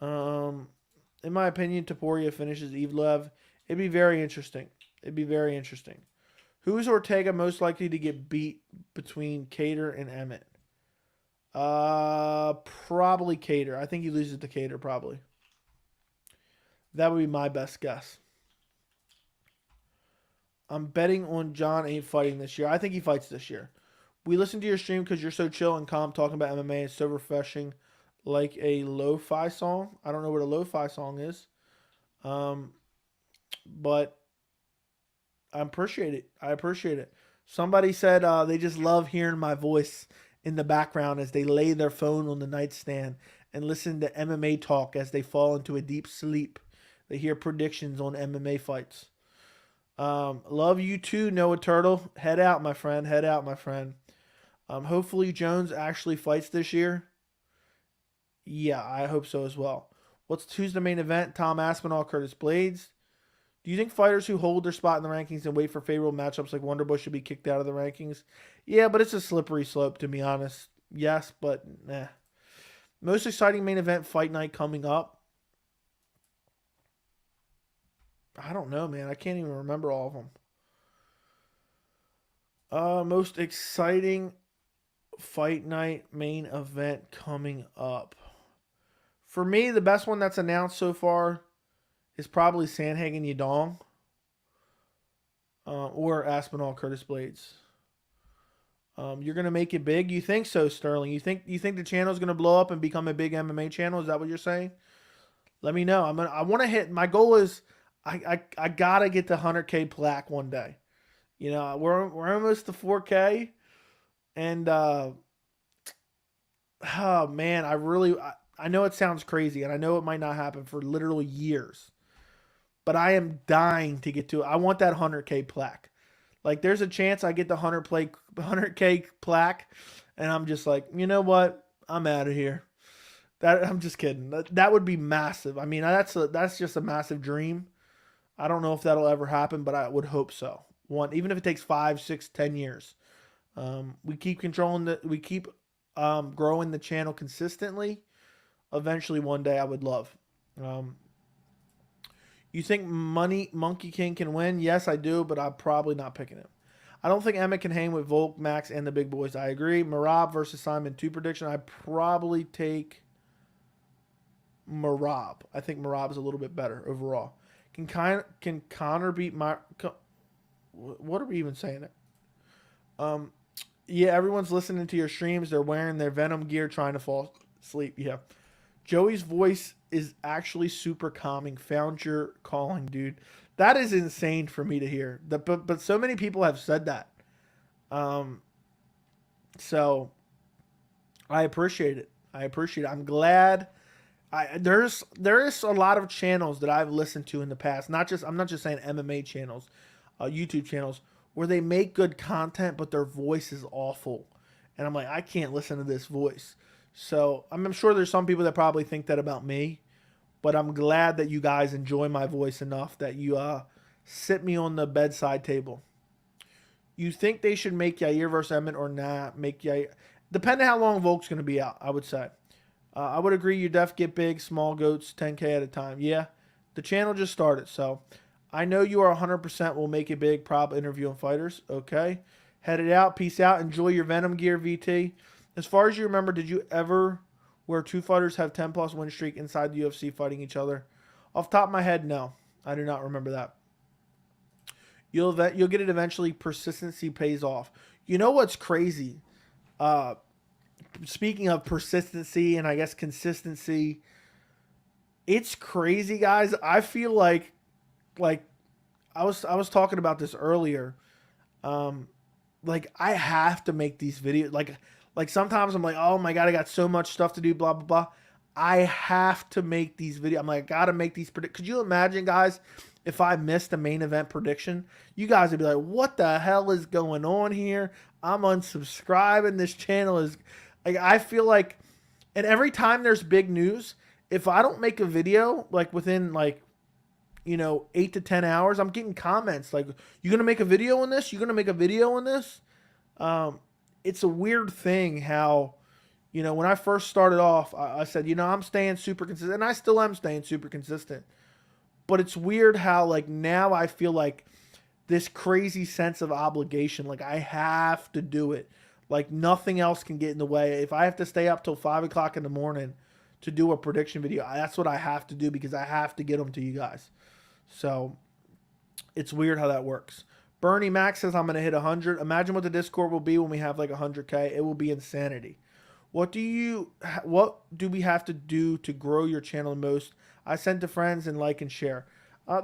In my opinion, Topuria finishes Evloev. It'd be very interesting. Who is Ortega most likely to get beat between Cater and Emmett? Probably Cater. I think he loses to Cater, probably. That would be my best guess. I'm betting on John ain't fighting this year. I think he fights this year. We listen to your stream because you're so chill and calm talking about MMA. It's so refreshing, like a lo-fi song. I don't know what a lo-fi song is, but I appreciate it. Somebody said they just love hearing my voice in the background as they lay their phone on the nightstand and listen to MMA talk as they fall into a deep sleep. They hear predictions on MMA fights. Love you too, Noah Turtle. Head out, my friend. Hopefully Jones actually fights this year. Yeah, I hope so as well. Who's the main event? Tom Aspinall, Curtis Blaydes. Do you think fighters who hold their spot in the rankings and wait for favorable matchups like Wonderboy should be kicked out of the rankings? Yeah, but it's a slippery slope, to be honest. Yes, but nah. Most exciting main event fight night coming up? I don't know, man. I can't even remember all of them. Most exciting fight night main event coming up. For me, the best one that's announced so far is probably Sandhagen Yadong or Aspinall Curtis Blaydes. You're gonna make it big. You think so, Sterling? You think the channel is gonna blow up and become a big MMA channel? Is that what you're saying? Let me know. I want to hit. My goal is I gotta get the 100K plaque one day. You know, we're almost to 4K, and oh man, I know it sounds crazy, and I know it might not happen for literal years, but I am dying to get to it. I want that 100K plaque. Like, there's a chance I get the 100K plaque, and I'm just like, you know what? I'm out of here. I'm just kidding. That would be massive. I mean, that's just a massive dream. I don't know if that'll ever happen, but I would hope so. even if it takes 5, 6, 10 years. We keep growing the channel consistently. Eventually, one day, I would love. You think Monkey King can win? Yes, I do, but I'm probably not picking him. I don't think Emmett can hang with Volk, Max, and the big boys. I agree. Marab versus Simon 2 prediction. I probably take Marab. I think Marab is a little bit better overall. Can Connor beat my? What are we even saying there? Yeah, everyone's listening to your streams. They're wearing their Venom gear, trying to fall asleep. Yeah, Joey's voice is actually super calming. Found your calling, dude. That is insane for me to hear. But so many people have said that. So I appreciate it. I'm glad. There is a lot of channels that I've listened to in the past. I'm not just saying MMA channels, YouTube channels where they make good content, but their voice is awful, and I'm like, I can't listen to this voice. So I'm sure there's some people that probably think that about me, but I'm glad that you guys enjoy my voice enough that you sit me on the bedside table. You think they should make Yair versus Emmett or not? Make Yair, depending how long Volk's going to be out, I would say. I would agree. You def get big, small goats, 10K at a time. Yeah, the channel just started, so I know you are 100% will make it big. Prop interviewing fighters. Okay, headed out. Peace out. Enjoy your Venom gear, VT. As far as you remember, did you ever where 2 fighters have 10+ win streak inside the UFC fighting each other? Off the top of my head, no, I do not remember that. You'll get it eventually. Persistency pays off. You know what's crazy? Speaking of persistency and I guess consistency, it's crazy, guys. I feel like I was talking about this earlier. Like I have to make these videos. Like sometimes I'm like, oh my god, I got so much stuff to do. Blah blah blah. I have to make these videos. I'm like, I gotta make these Could you imagine, guys, if I missed a main event prediction? You guys would be like, what the hell is going on here? I'm unsubscribing. This channel is like, I feel like, and every time there's big news, if I don't make a video like within 8 to 10 hours, I'm getting comments like, you gonna make a video on this? You gonna make a video on this? It's a weird thing how, when I first started off, I said, I'm staying super consistent, and I still am staying super consistent. But it's weird how now I feel like this crazy sense of obligation, like I have to do it. Like nothing else can get in the way. If I have to stay up till 5 o'clock in the morning to do a prediction video, that's what I have to do because I have to get them to you guys. So it's weird how that works. Bernie Mac says I'm going to hit 100. Imagine what the Discord will be when we have 100K. It will be insanity. What do we have to do to grow your channel the most? I send to friends and like and share.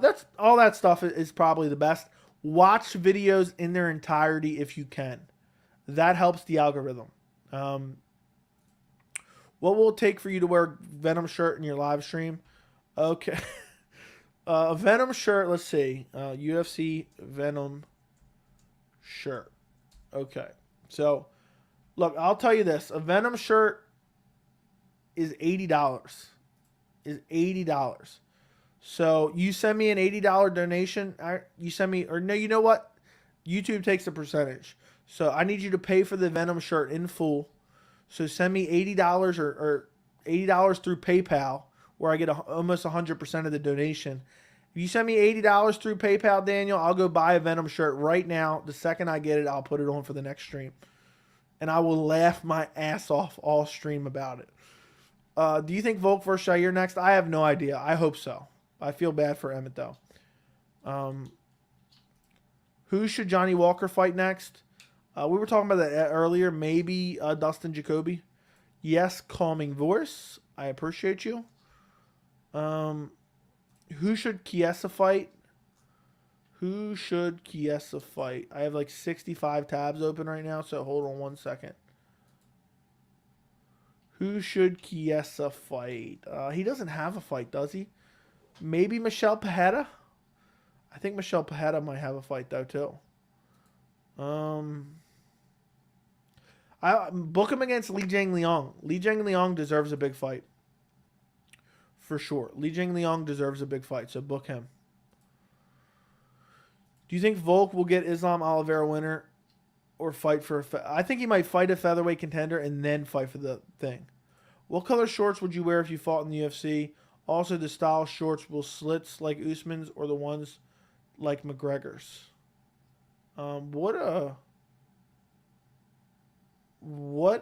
That's all that stuff is probably the best. Watch videos in their entirety if you can. That helps the algorithm. What will it take for you to wear Venom shirt in your live stream? Okay. A Venom shirt, let's see. UFC Venom shirt. Okay. So, look, I'll tell you this. A Venom shirt is $80. So, you send me an $80 donation. You know what? YouTube takes a percentage. So, I need you to pay for the Venom shirt in full. So, send me $80 or $80 through PayPal, where I get almost 100% of the donation. If you send me $80 through PayPal, Daniel, I'll go buy a Venom shirt right now. The second I get it, I'll put it on for the next stream. And I will laugh my ass off all stream about it. Do you think Volk versus Yair next? I have no idea. I hope so. I feel bad for Emmett, though. Who should Johnny Walker fight next? We were talking about that earlier. Maybe Dustin Jacoby. Yes, calming voice. I appreciate you. Who should Chiesa fight? I have 65 tabs open right now, so hold on one second. Who should Chiesa fight? He doesn't have a fight, does he? Maybe Michelle Pajeda? I think Michelle Pajeda might have a fight, though, too. I book him against Li Jingliang. Li Jingliang deserves a big fight. For sure. Li Jingliang deserves a big fight, so book him. Do you think Volk will get Islam Oliveira winner or fight for I think he might fight a featherweight contender and then fight for the thing. What color shorts would you wear if you fought in the UFC? Also, the style shorts will slits like Usman's or the ones like McGregor's? What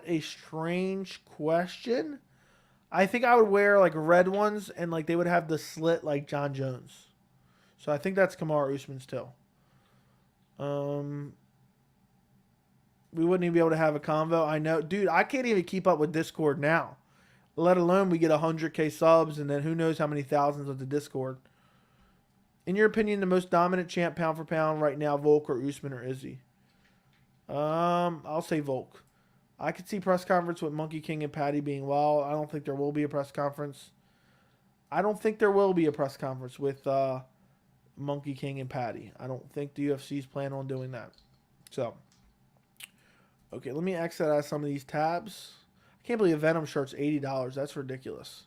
a strange question. I think I would wear like red ones and like they would have the slit like John Jones. So I think that's Kamaru Usman's too. We wouldn't even be able to have a convo. I know, dude, I can't even keep up with Discord now. Let alone we get 100K subs and then who knows how many thousands of the Discord. In your opinion, the most dominant champ pound for pound right now, Volk or Usman or Izzy? I'll say Volk. I could see press conference with Monkey King and Patty being wild. I don't think there will be a press conference. I don't think there will be a press conference with Monkey King and Patty. I don't think the UFC's plan on doing that. So, okay, let me exit out some of these tabs. I can't believe a Venom shirt's $80. That's ridiculous.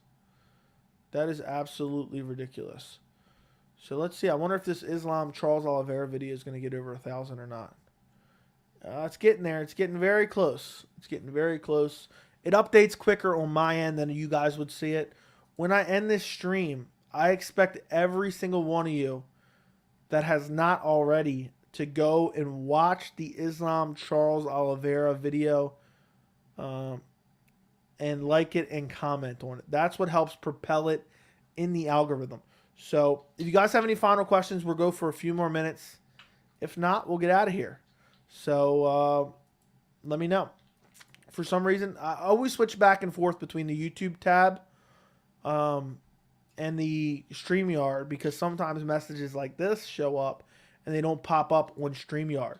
That is absolutely ridiculous. So let's see. I wonder if this Islam Charles Oliveira video is going to get over 1,000 or not. It's getting there. It's getting very close. It's getting very close. It updates quicker on my end than you guys would see it. When I end this stream, I expect every single one of you that has not already to go and watch the Islam Charles Oliveira video and like it and comment on it. That's what helps propel it in the algorithm. So if you guys have any final questions, we'll go for a few more minutes. If not, we'll get out of here. So let me know. For some reason, I always switch back and forth between the YouTube tab and the StreamYard because sometimes messages like this show up and they don't pop up on StreamYard.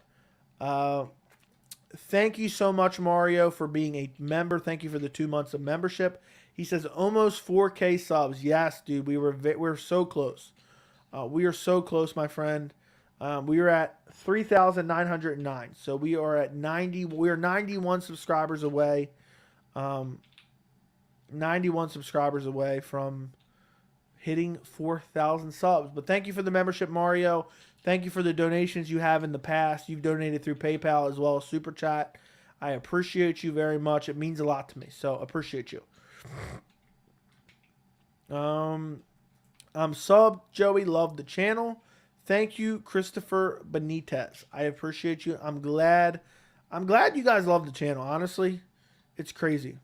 Thank you so much, Mario, for being a member. Thank you for the 2 months of membership. He says almost 4K subs. Yes, dude, we're so close. We are so close, my friend. We are at 3,909. So we are at 90. We are 91 subscribers away. 91 subscribers away from hitting 4,000 subs. But thank you for the membership, Mario. Thank you for the donations you have in the past. You've donated through PayPal as well as Super Chat. I appreciate you very much. It means a lot to me. So appreciate you. I'm sub Joey. Love the channel. Thank you, Christopher Benitez. I appreciate you. I'm glad you guys love the channel. Honestly, it's crazy.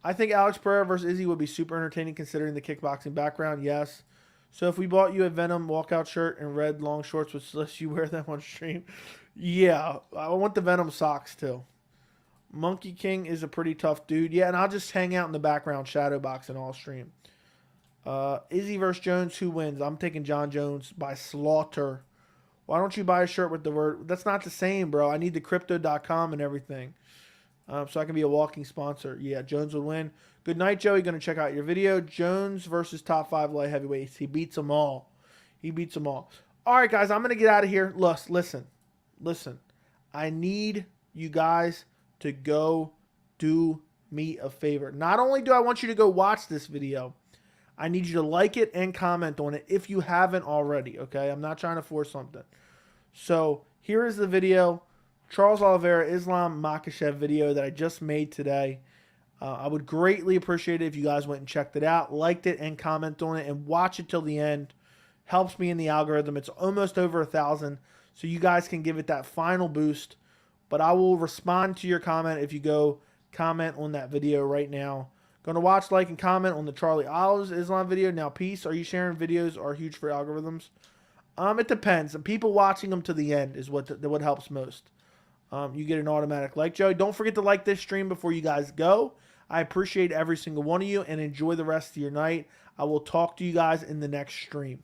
I think Alex Pereira versus Izzy would be super entertaining considering the kickboxing background. Yes. So if we bought you a Venom walkout shirt and red long shorts with slits, you wear them on stream? Yeah. I want the Venom socks too. Monkey King is a pretty tough dude. Yeah, and I'll just hang out in the background shadow boxing all stream. Izzy versus Jones, who wins? I'm taking John Jones by slaughter. Why don't you buy a shirt with the word? That's not the same, bro. I need the crypto.com and everything. So I can be a walking sponsor. Yeah, Jones would win. Good night, Joey. Going to check out your video. Jones versus top 5 light heavyweights. He beats them all. He beats them all. All right, guys. I'm going to get out of here. Listen. I need you guys to go do me a favor. Not only do I want you to go watch this video, I need you to like it and comment on it if you haven't already, okay? I'm not trying to force something. So here is the video. Charles Oliveira, Islam Makhachev video that I just made today. I would greatly appreciate it if you guys went and checked it out, liked it, and comment on it, and watch it till the end. Helps me in the algorithm. It's almost over 1,000, so you guys can give it that final boost. But I will respond to your comment if you go comment on that video right now. Going to watch, like, and comment on the Charlie Olives Islam video. Now, peace. Are you sharing videos are huge for algorithms? It depends. People watching them to the end is what helps most. You get an automatic like. Joey, don't forget to like this stream before you guys go. I appreciate every single one of you and enjoy the rest of your night. I will talk to you guys in the next stream.